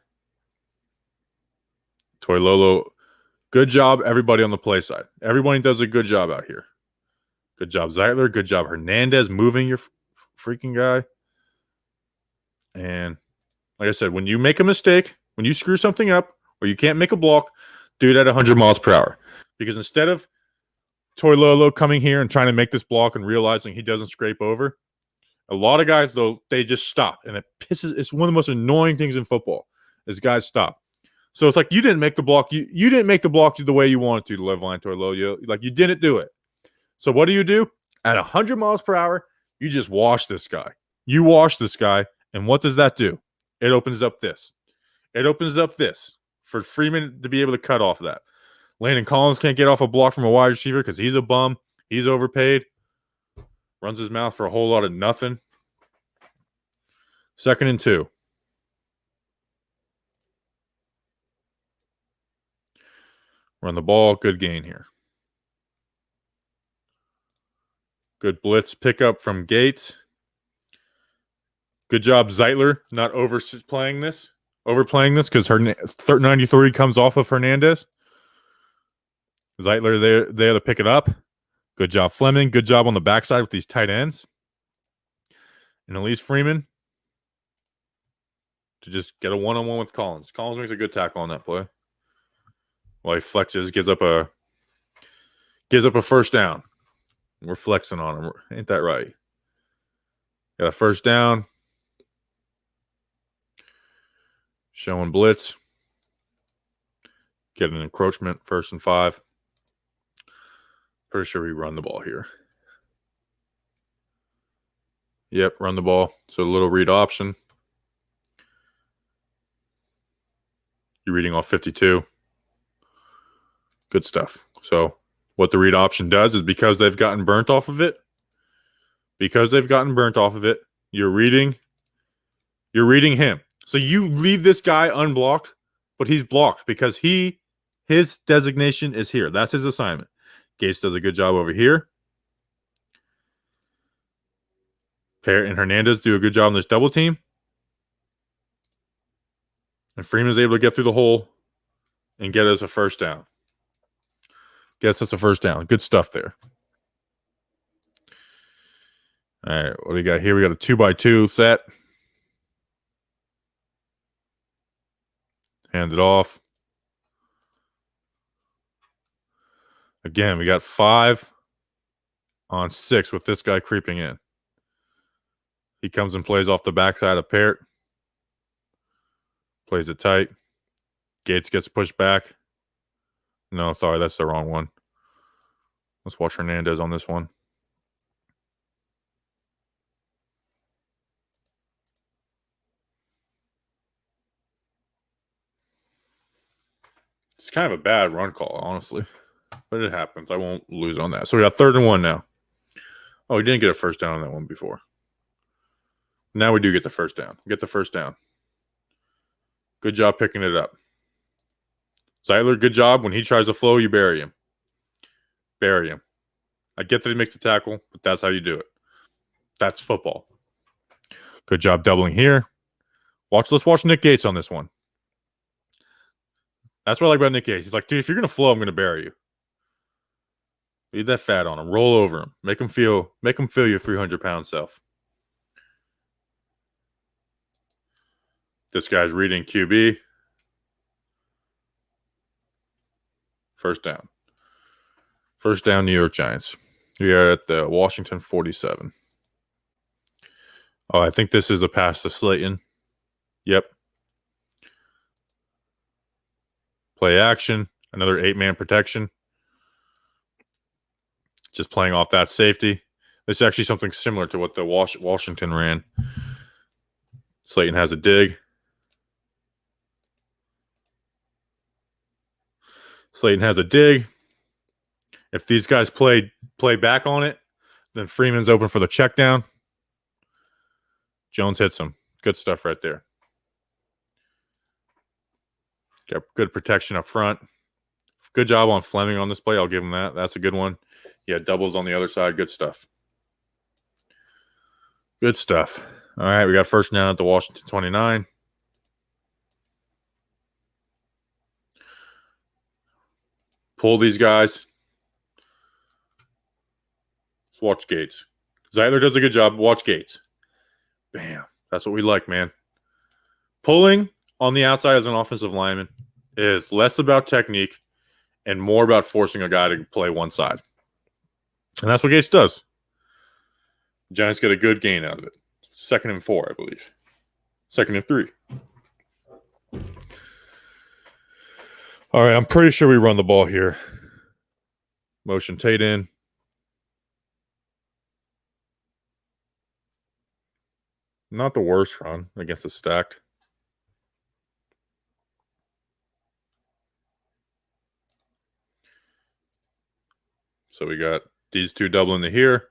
Toilolo, good job, everybody on the play side. Everybody does a good job out here. Good job, Zeitler. Good job, Hernandez, moving your freaking guy. And like I said, when you make a mistake, when you screw something up, or you can't make a block, do it at 100 miles per hour. Because instead of Toilolo coming here and trying to make this block and realizing he doesn't scrape over, a lot of guys, though, they just stop. And it's one of the most annoying things in football is guys stop. So it's like you didn't make the block. You didn't make the block the way you wanted to Levine Toilolo. Like, you didn't do it. So what do? At 100 miles per hour, you just wash this guy. You wash this guy, and what does that do? It opens up this. For Freeman to be able to cut off that. Landon Collins can't get off a block from a wide receiver because he's a bum. He's overpaid. Runs his mouth for a whole lot of nothing. 2nd and 2. Run the ball. Good gain here. Good blitz pickup from Gates. Good job, Zeitler, not overplaying this. overplaying this because 93 comes off of Hernandez. Zeitler there to pick it up. Good job, Fleming. Good job on the backside with these tight ends. And Elise Freeman to just get a one-on-one with Collins. Collins makes a good tackle on that play. While he flexes, gives up a first down. We're flexing on him. Ain't that right? Got a first down. Showing blitz. Get an encroachment, 1st and 5. Pretty sure we run the ball here. Yep, run the ball. So a little read option. You're reading off 52. Good stuff. So what the read option does is because they've gotten burnt off of it, you're reading him. So you leave this guy unblocked, but he's blocked because his designation is here. That's his assignment. Gates does a good job over here. Parrott and Hernandez do a good job on this double team. And Freeman's able to get through the hole and get us a first down. Gets us a first down. Good stuff there. All right, what do we got here? We got a 2x2 set. Hand it off. Again, we got 5 on 6 with this guy creeping in. He comes and plays off the backside of Parrott. Plays it tight. Gates gets pushed back. No, sorry, that's the wrong one. Let's watch Hernandez on this one. It's kind of a bad run call, honestly. But it happens. I won't lose on that. So we got 3rd and 1 now. Oh, we didn't get a first down on that one before. Now we do get the first down. Get the first down. Good job picking it up. Zeitler, good job. When he tries to flow, you bury him. Bury him. I get that he makes the tackle, but that's how you do it. That's football. Good job doubling here. Let's watch Nick Gates on this one. That's what I like about Nick Gates. He's like, dude, if you're going to flow, I'm going to bury you. Leave that fat on him. Roll over him. Make him feel your 300-pound self. This guy's reading QB. First down. First down, New York Giants. We are at the Washington 47. Oh, I think this is a pass to Slayton. Yep. Play action. Another 8-man protection. Just playing off that safety. This is actually something similar to what the Washington ran. Slayton has a dig. If these guys play back on it, then Freeman's open for the check down. Jones hits him. Good stuff right there. Got good protection up front. Good job on Fleming on this play. I'll give him that. That's a good one. Yeah, doubles on the other side. Good stuff. Good stuff. All right, we got first down at the Washington 29. Pull these guys. Let's watch Gates. Zeitler does a good job. Watch Gates. Bam. That's what we like, man. Pulling on the outside as an offensive lineman is less about technique and more about forcing a guy to play one side. And that's what Gates does. The Giants get a good gain out of it. 2nd and 4, I believe. 2nd and 3. All right, I'm pretty sure we run the ball here. Motion Tate in. Not the worst run against the stacked. So we got these two doubling to here.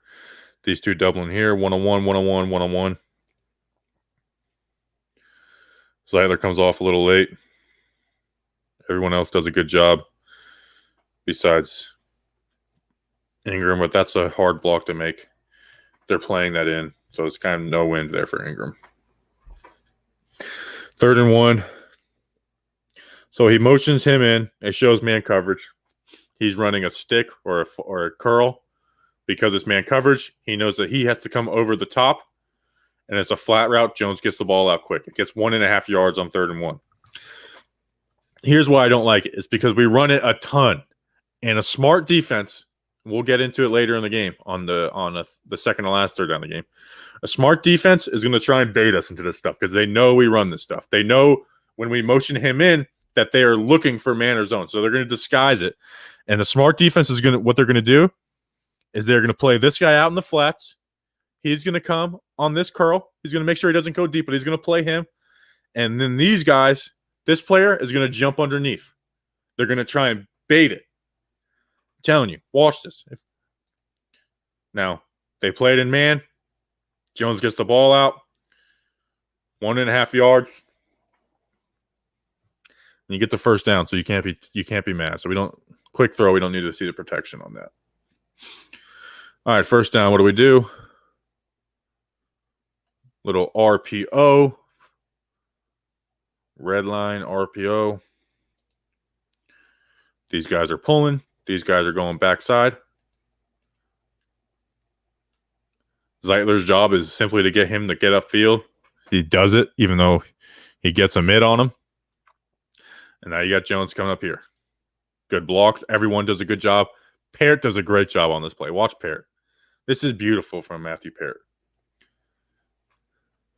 These two doubling here. 1-on-1, 1-on-1, 1-on-1. Zeitler comes off a little late. Everyone else does a good job besides Ingram, but that's a hard block to make. They're playing that in, so it's kind of no wind there for Ingram. 3rd and 1. So he motions him in. It shows man coverage. He's running a stick or a curl because it's man coverage. He knows that he has to come over the top, and it's a flat route. Jones gets the ball out quick. It gets 1.5 yards on 3rd and 1. Here's why I don't like it. It's because we run it a ton, and a smart defense. We'll get into it later in the game on the second to last third down of the game. A smart defense is going to try and bait us into this stuff because they know we run this stuff. They know when we motion him in that they are looking for man or zone, so they're going to disguise it. And the smart defense is what they're going to do is they're going to play this guy out in the flats. He's going to come on this curl. He's going to make sure he doesn't go deep, but he's going to play him. And then these guys, this player is going to jump underneath. They're going to try and bait it. I'm telling you, watch this. Now, they play it in man. Jones gets the ball out. 1.5 yards. And you get the first down, so you can't be mad. So we don't quick throw. We don't need to see the protection on that. All right, first down. What do? Little RPO. Red line RPO. These guys are pulling. These guys are going backside. Zeitler's job is simply to get him to get upfield. He does it, even though he gets a mid on him. And now you got Jones coming up here. Good blocks. Everyone does a good job. Parrott does a great job on this play. Watch Parrott. This is beautiful from Matthew Parrott.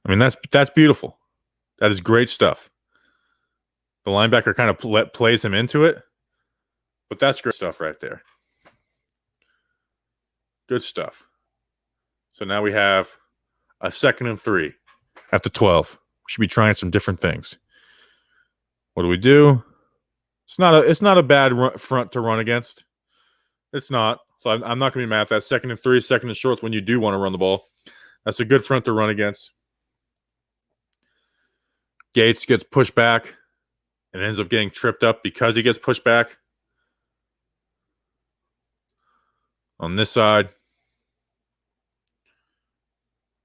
I mean, that's beautiful. That is great stuff. The linebacker kind of plays him into it. But that's great stuff right there. Good stuff. So now we have a 2nd and 3 at the 12. We should be trying some different things. What do? It's not a bad front to run against. It's not. So I'm not going to be mad at that. 2nd and 3, 2nd and short when you do want to run the ball. That's a good front to run against. Gates gets pushed back and ends up getting tripped up because he gets pushed back. On this side,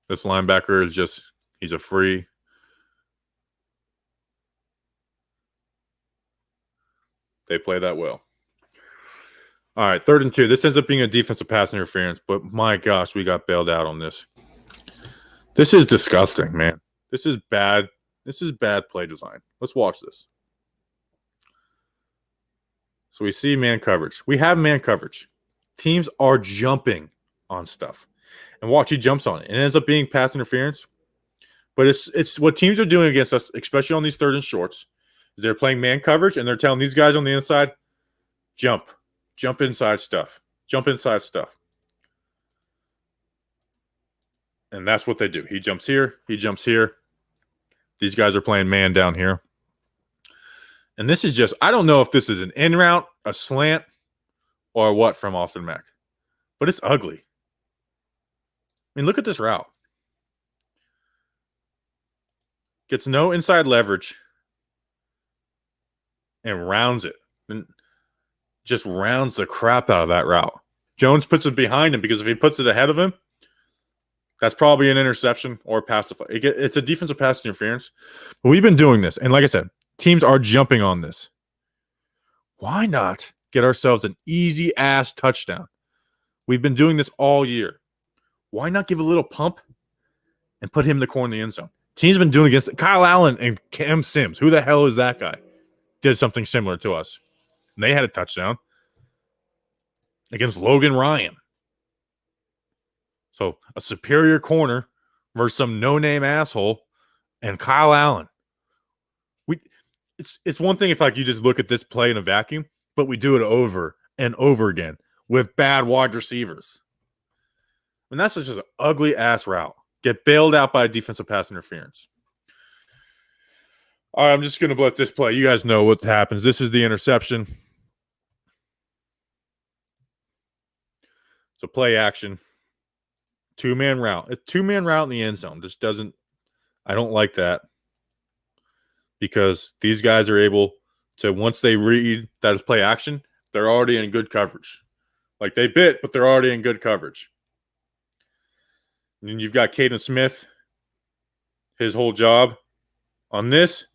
this linebacker is he's a free. They play that well. All right, 3rd and 2. This ends up being a defensive pass interference, but my gosh, we got bailed out on this. This is disgusting, man. This is bad. This is bad play design. Let's watch this. So we see man coverage. We have man coverage. Teams are jumping on stuff. And watch, he jumps on it. It ends up being pass interference. But it's what teams are doing against us, especially on these 3rd and shorts. They're playing man coverage, and they're telling these guys on the inside, jump inside stuff. Jump inside stuff. And that's what they do. He jumps here. He jumps here. These guys are playing man down here. And this is I don't know if this is an in route, a slant, or what from Austin Mack. But it's ugly. I mean, look at this route. Gets no inside leverage. And rounds it. And just rounds the crap out of that route. Jones puts it behind him because if he puts it ahead of him, that's probably an interception or a pass. It's a defensive pass interference. But we've been doing this. And like I said, teams are jumping on this. Why not get ourselves an easy-ass touchdown? We've been doing this all year. Why not give a little pump and put him in the corner of the end zone? Teams have been doing against Kyle Allen and Cam Sims. Who the hell is that guy? Did something similar to us. And they had a touchdown against Logan Ryan. So a superior corner versus some no-name asshole and Kyle Allen. It's one thing if you just look at this play in a vacuum, but we do it over and over again with bad wide receivers. And that's just an ugly-ass route. Get bailed out by a defensive pass interference. All right, I'm just going to let this play. You guys know what happens. This is the interception. So play action. Two-man route. A two-man route in the end zone just doesn't – I don't like that because these guys are able to, once they read that is play action, they're already in good coverage. Like they bit, but they're already in good coverage. And then you've got Caden Smith. His whole job on this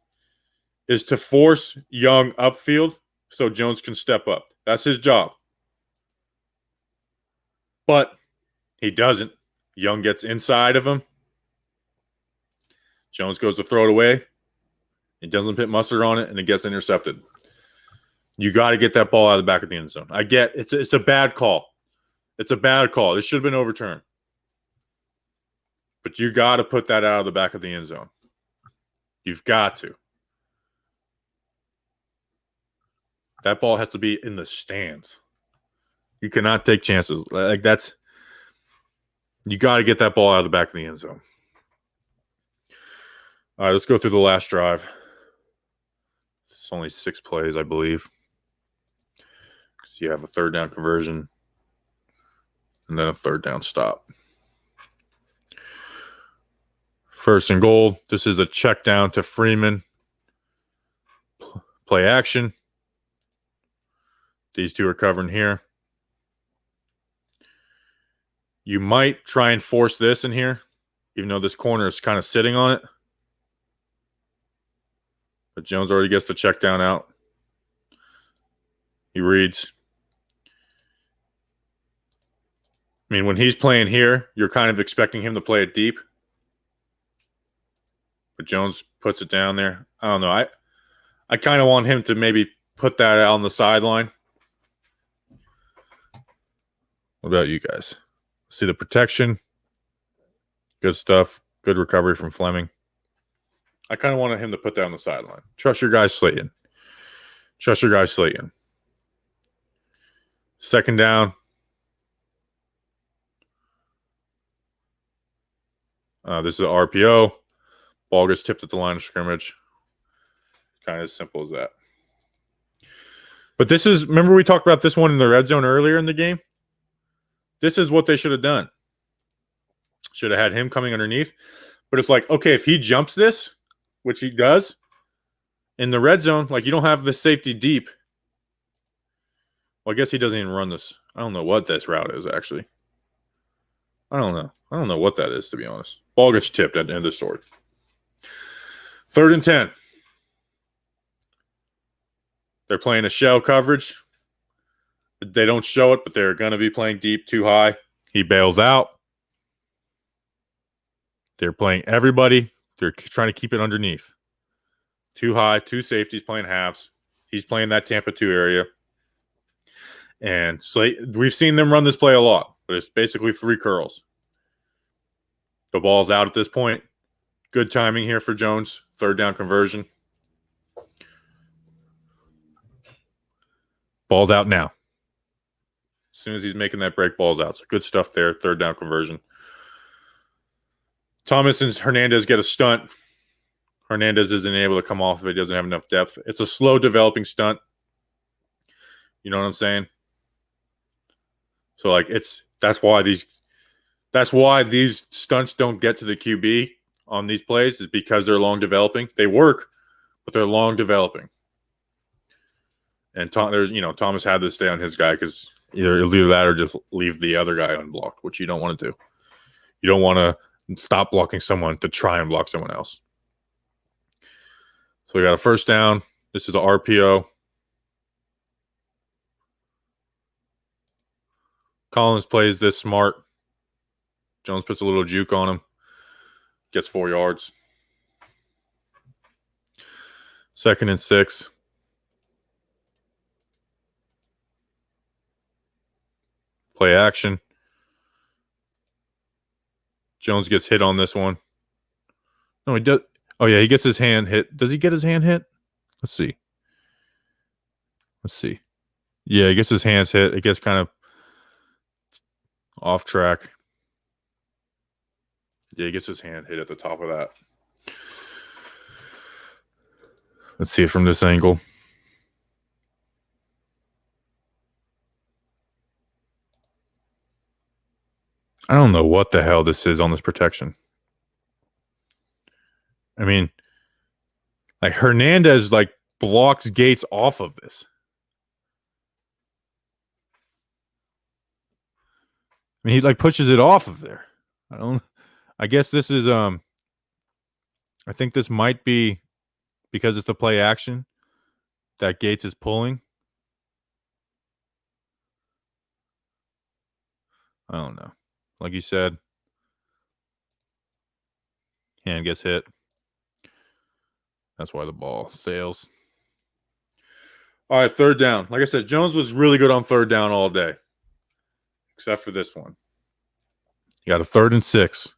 is to force Young upfield so Jones can step up. That's his job. But he doesn't. Young gets inside of him. Jones goes to throw it away. He doesn't put mustard on it, and it gets intercepted. You got to get that ball out of the back of the end zone. I get it's a bad call. It's a bad call. This should have been overturned. But you got to put that out of the back of the end zone. You've got to. That ball has to be in the stands. You cannot take chances. Like that's you got to get that ball out of the back of the end zone. All right, let's go through the last drive. It's only 6 plays, I believe. So you have a third down conversion and then a third down stop. First and goal. This is a check down to Freeman. Play action. These two are covering here. You might try and force this in here, even though this corner is kind of sitting on it. But Jones already gets the check down out. He reads. I mean, when he's playing here, you're kind of expecting him to play it deep. But Jones puts it down there. I don't know. I kind of want him to maybe put that out on the sideline. What about you guys? See the protection. Good stuff. Good recovery from Fleming. I kind of wanted him to put that on the sideline. Trust your guy Slayton. Trust your guy Slayton. Second down. This is an RPO. Ball gets tipped at the line of scrimmage. Kind of as simple as that. But this is, remember we talked about this one in the red zone earlier in the game? This is what they should have done. Should have had him coming underneath. But it's like, okay, if he jumps this, which he does, in the red zone, like you don't have the safety deep. Well, I guess he doesn't even run this. I don't know what this route is, actually. I don't know. I don't know what that is, to be honest. Ball gets tipped at the end of the story. 3rd and 10. They're playing a shell coverage. They don't show it, but they're going to be playing deep too high. He bails out. They're playing everybody. They're trying to keep it underneath. Too high, 2 safeties playing halves. He's playing that Tampa 2 area. And we've seen them run this play a lot, but it's basically 3 curls. The ball's out at this point. Good timing here for Jones. 3rd down conversion. Ball's out now. As soon as he's making that break, ball's out. So good stuff there. 3rd down conversion. Thomas and Hernandez get a stunt. Hernandez isn't able to come off if he doesn't have enough depth. It's a slow developing stunt. You know what I'm saying? So like that's why these stunts don't get to the QB on these plays, is because they're long developing. They work, but they're long developing. And Thomas had to stay on his guy because either that or just leave the other guy unblocked, which you don't want to do. You don't want to stop blocking someone to try and block someone else. So we got a first down. This is an RPO. Collins plays this smart. Jones puts a little juke on him. Gets 4 yards. 2nd and 6. Play action. Jones gets hit on this one. No, he does. Oh, yeah, he gets his hand hit. Does he get his hand hit? Let's see. Yeah, he gets his hands hit. It gets kind of off track. Yeah, he gets his hand hit at the top of that. Let's see it from this angle. I don't know what the hell this is on this protection. I mean, like Hernandez blocks Gates off of this. I mean, he pushes it off of there. I guess this is I think this might be because it's the play action that Gates is pulling. I don't know. Like you said, hand gets hit. That's why the ball sails. All right, third down. Like I said, Jones was really good on third down all day, except for this one. You got a 3rd and 6.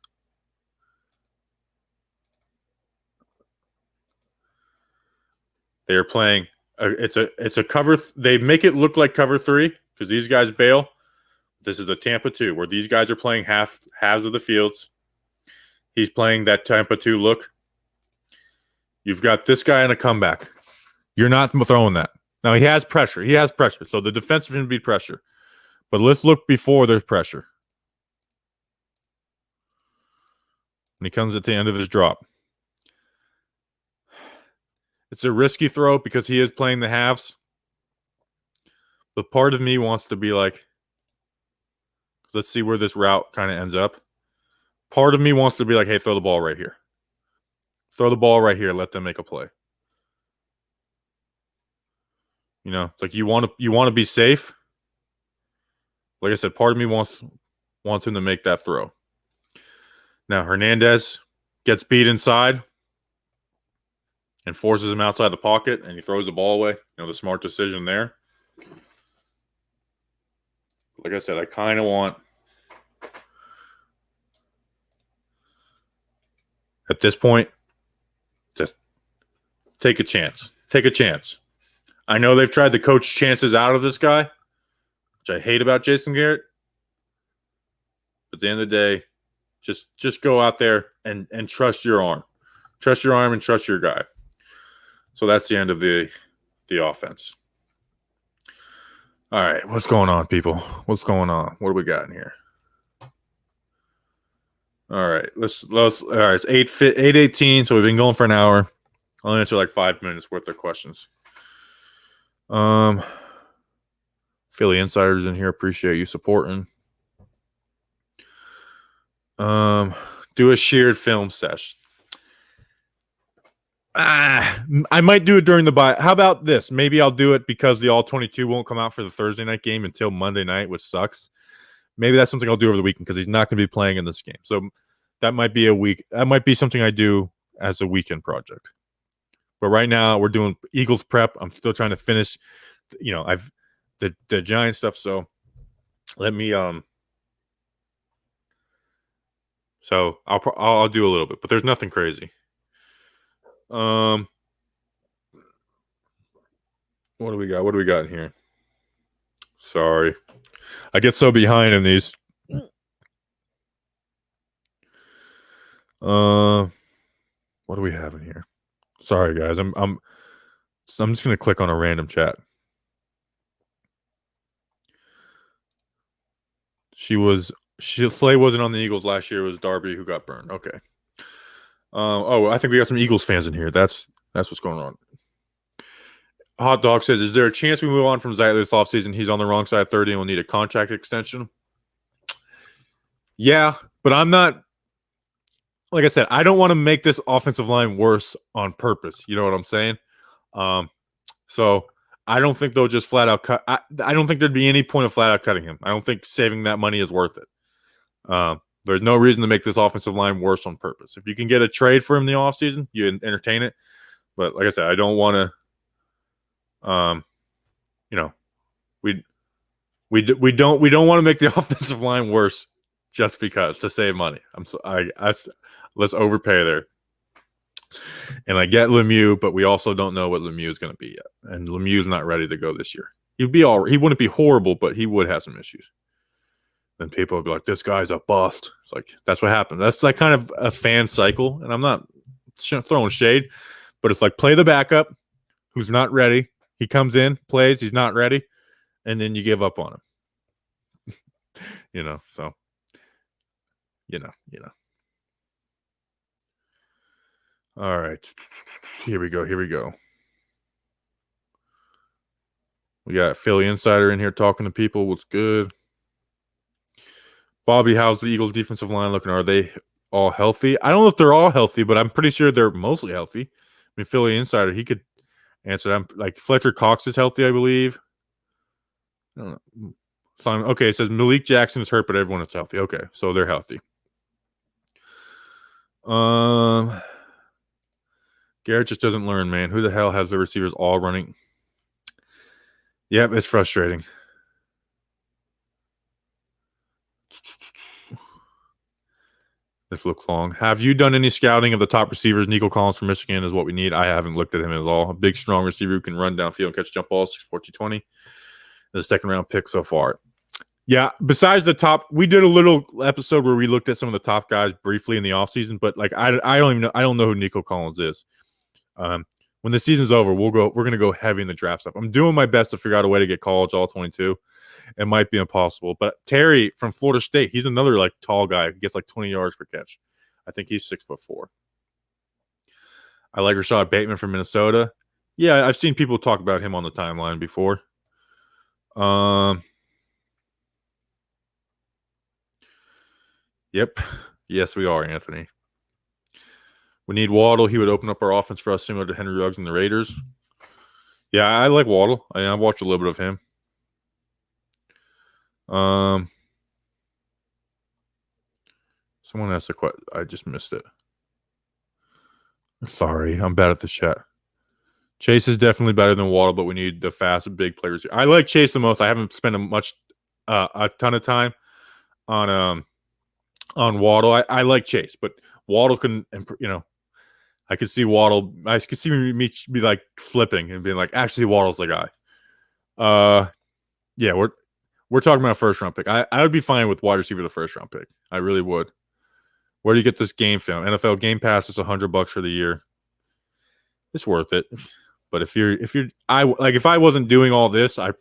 They are playing. It's a cover. They make it look like cover 3 because these guys bail. This is a Tampa 2 where these guys are playing halves of the fields. He's playing that Tampa 2 look. You've got this guy in a comeback. You're not throwing that. Now, he has pressure. So the defensive can beat pressure. But let's look before there's pressure. When he comes at the end of his drop. It's a risky throw because he is playing the halves. But part of me wants to be like, let's see where this route kind of ends up. Part of me wants to be like, hey, throw the ball right here. Throw the ball right here. Let them make a play. You know, it's like you want to be safe. Like I said, part of me wants him to make that throw. Now Hernandez gets beat inside and forces him outside the pocket, and he throws the ball away. You know, the smart decision there. Like I said, I kind of want at this point just take a chance. Take a chance. I know they've tried to coach chances out of this guy, which I hate about Jason Garrett. But at the end of the day, just go out there and trust your arm. Trust your arm and trust your guy. So that's the end of the offense. All right, what's going on, people? What's going on? What do we got in here? All right, let's all right, it's 8:18, so we've been going for an hour. I'll answer like 5 minutes worth of questions. Philly Insiders in here, appreciate you supporting. Do a shared film sesh. I might do it during the bye. How about this? Maybe I'll do it because the All-22 won't come out for the Thursday night game until Monday night, which sucks. Maybe that's something I'll do over the weekend because he's not going to be playing in this game. So that might be that might be something I do as a weekend project. But right now we're doing Eagles prep. I'm still trying to finish, you know, the Giant stuff. So let me so I'll do a little bit, but there's nothing crazy. What do we got? What do we got in here? Sorry. I get so behind in these. What do we have in here? Sorry guys. I'm just going to click on a random chat. Slay wasn't on the Eagles last year. It was Darby who got burned. Okay. I think we got some Eagles fans in here. That's what's going on. Hot Dog says, is there a chance we move on from Zeitler this offseason? He's on the wrong side of 30 and will need a contract extension. Yeah, but I'm not, like I said, I don't want to make this offensive line worse on purpose. You know what I'm saying? So I don't think they'll just flat out cut. I don't think there'd be any point of flat out cutting him. I don't think saving that money is worth it. There's no reason to make this offensive line worse on purpose. If you can get a trade for him in the offseason, you entertain it. But like I said, I don't want to. You know, we don't want to make the offensive line worse just because to save money. Let's overpay there. And I get Lemieux, but we also don't know what Lemieux is going to be yet. And Lemieux's not ready to go this year. He wouldn't be horrible, but he would have some issues. Then people would be like, this guy's a bust. It's like, that's what happens. That's like kind of a fan cycle. And I'm not throwing shade, but it's like play the backup who's not ready. He comes in, plays, he's not ready, and then you give up on him. So, you know. All right. Here we go. We got Philly Insider in here talking to people. What's good? Bobby, how's the Eagles defensive line looking? Are they all healthy? I don't know if they're all healthy, but I'm pretty sure they're mostly healthy. mean, Philly Insider, he could answer them. Like Fletcher Cox is healthy, I believe. I don't know. Simon, okay, it says Malik Jackson is hurt, but everyone is healthy. Okay, so they're healthy. Garrett just doesn't learn, man. Who the hell has the receivers all running? Yep, it's frustrating. This looks long. Have you done any scouting of the top receivers? Nico Collins from Michigan is what we need. I haven't looked at him at all. A big, strong receiver who can run downfield and catch jump balls, 6'4", 220. The second round pick so far. Yeah, besides the top, we did a little episode where we looked at some of the top guys briefly in the offseason, but like I don't even know. I don't know who Nico Collins is. When the season's over, we're going to go heavy in the draft stuff. I'm doing my best to figure out a way to get college all-22. It might be impossible, but Terry from Florida State, he's another like tall guy who gets like 20 yards per catch. I think he's 6'4". I like Rashad Bateman from Minnesota. Yeah, I've seen people talk about him on the timeline before. Yep. Yes, we are, Anthony. We need Waddle. He would open up our offense for us, similar to Henry Ruggs and the Raiders. Yeah, I like Waddle. I watched a little bit of him. Someone asked a question. I just missed it. Sorry, I'm bad at the chat. Chase is definitely better than Waddle, but we need the fast, big players. I like Chase the most. I haven't spent a ton of time on Waddle. I like Chase, but Waddle can, I could see Waddle. I could see me be like flipping and being like, actually, Waddle's the guy. Yeah, we're talking about a first round pick. I would be fine with wide receiver the first round pick. I really would. Where do you get this game film? NFL Game Pass is $100 for the year. It's worth it. But if I wasn't doing all this, I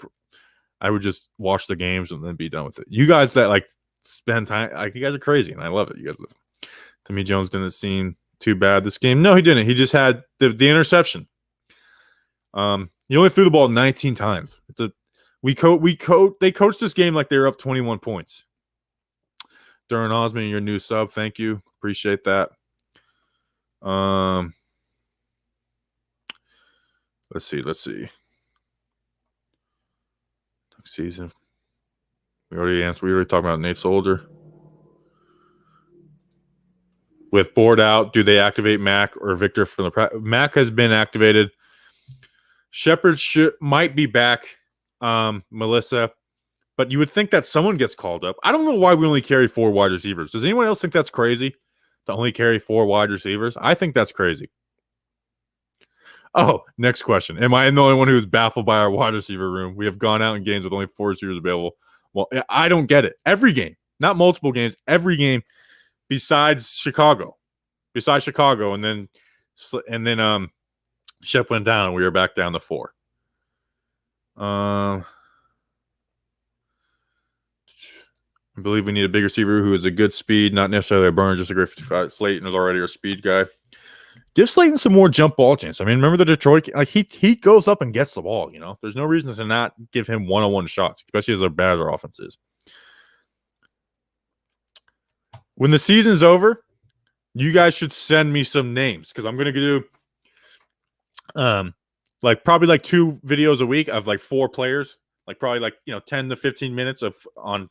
would just watch the games and then be done with it. You guys that like spend time, like you guys are crazy, and I love it. You guys love it. Timmy Jones didn't seem too bad this game. No, he didn't. He just had the interception. He only threw the ball 19 times. They coached this game like they were up 21 points. Duran Osman, your new sub. Thank you. Appreciate that. Let's see. Next season. We already answered. We already talked about Nate Soldier. With board out, do they activate Mac or Victor from the Mac has been activated. Shepard might be back. Melissa. But you would think that someone gets called up. I don't know why we only carry 4 wide receivers. Does anyone else think that's crazy to only carry 4 wide receivers? I think that's crazy. Oh, next question. Am I the only one who is baffled by our wide receiver room? We have gone out in games with only 4 receivers available. Well, I don't get it. Every game, not multiple games, every game besides Chicago. And then Shep went down and we were back down to 4. I believe we need a big receiver who is a good speed, not necessarily a burner, just a great 55. Slayton is already our speed guy. Give Slayton some more jump ball chance. I mean, remember the Detroit? Like he goes up and gets the ball. There's no reason to not give him one-on-one shots, especially as bad as our offense is. When the season's over, you guys should send me some names because I'm gonna do probably like 2 videos a week of like 4 players, like probably 10 to 15 minutes on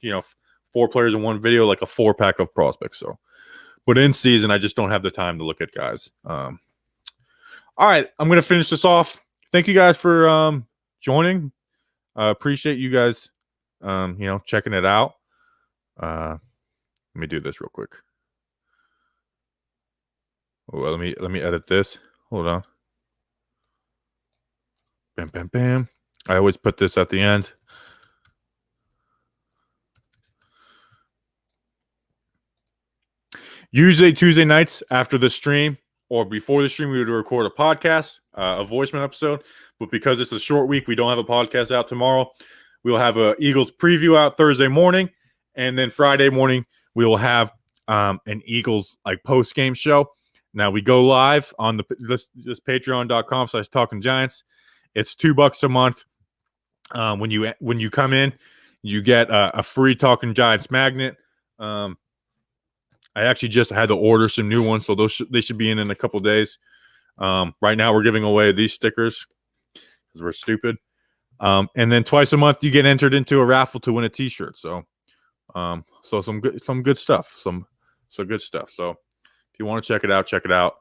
4 players in one video, like a 4-pack of prospects. So, but in season, I just don't have the time to look at guys. All right, I'm going to finish this off. Thank you guys for joining. Appreciate you guys, checking it out. Let me do this real quick. Well, let me edit this. Hold on. Bam, bam, bam. I always put this at the end. Usually Tuesday nights after the stream or before the stream, we would record a podcast, a voicemail episode. But because it's a short week, we don't have a podcast out tomorrow. We'll have a Eagles preview out Thursday morning. And then Friday morning, we will have an Eagles post-game show. Now, we go live on this patreon.com/Talking Giants. It's $2 a month. When you come in, you get a free Talking Giants magnet. I actually just had to order some new ones, so they should be in a couple days. Right now we're giving away these stickers because we're stupid. And then twice a month you get entered into a raffle to win a t-shirt. So some good stuff. Some good stuff. So if you want to check it out, check it out.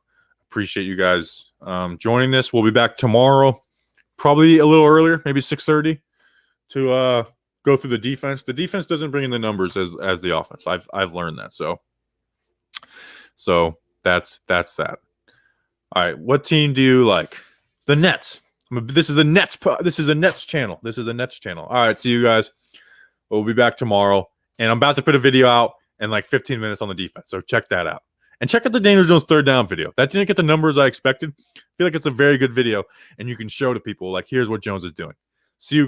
Appreciate you guys joining this. We'll be back tomorrow, probably a little earlier, maybe 6:30, to go through the defense. The defense doesn't bring in the numbers as the offense. I've learned that. So that's that. All right, what team do you like? The Nets. This is the Nets. This is a Nets channel. All right, see you guys. We'll be back tomorrow, and I'm about to put a video out in like 15 minutes on the defense. So check that out, and check out the Daniel Jones third down video. That didn't get the numbers I expected. I feel like it's a very good video, and you can show to people like, here's what Jones is doing. See you.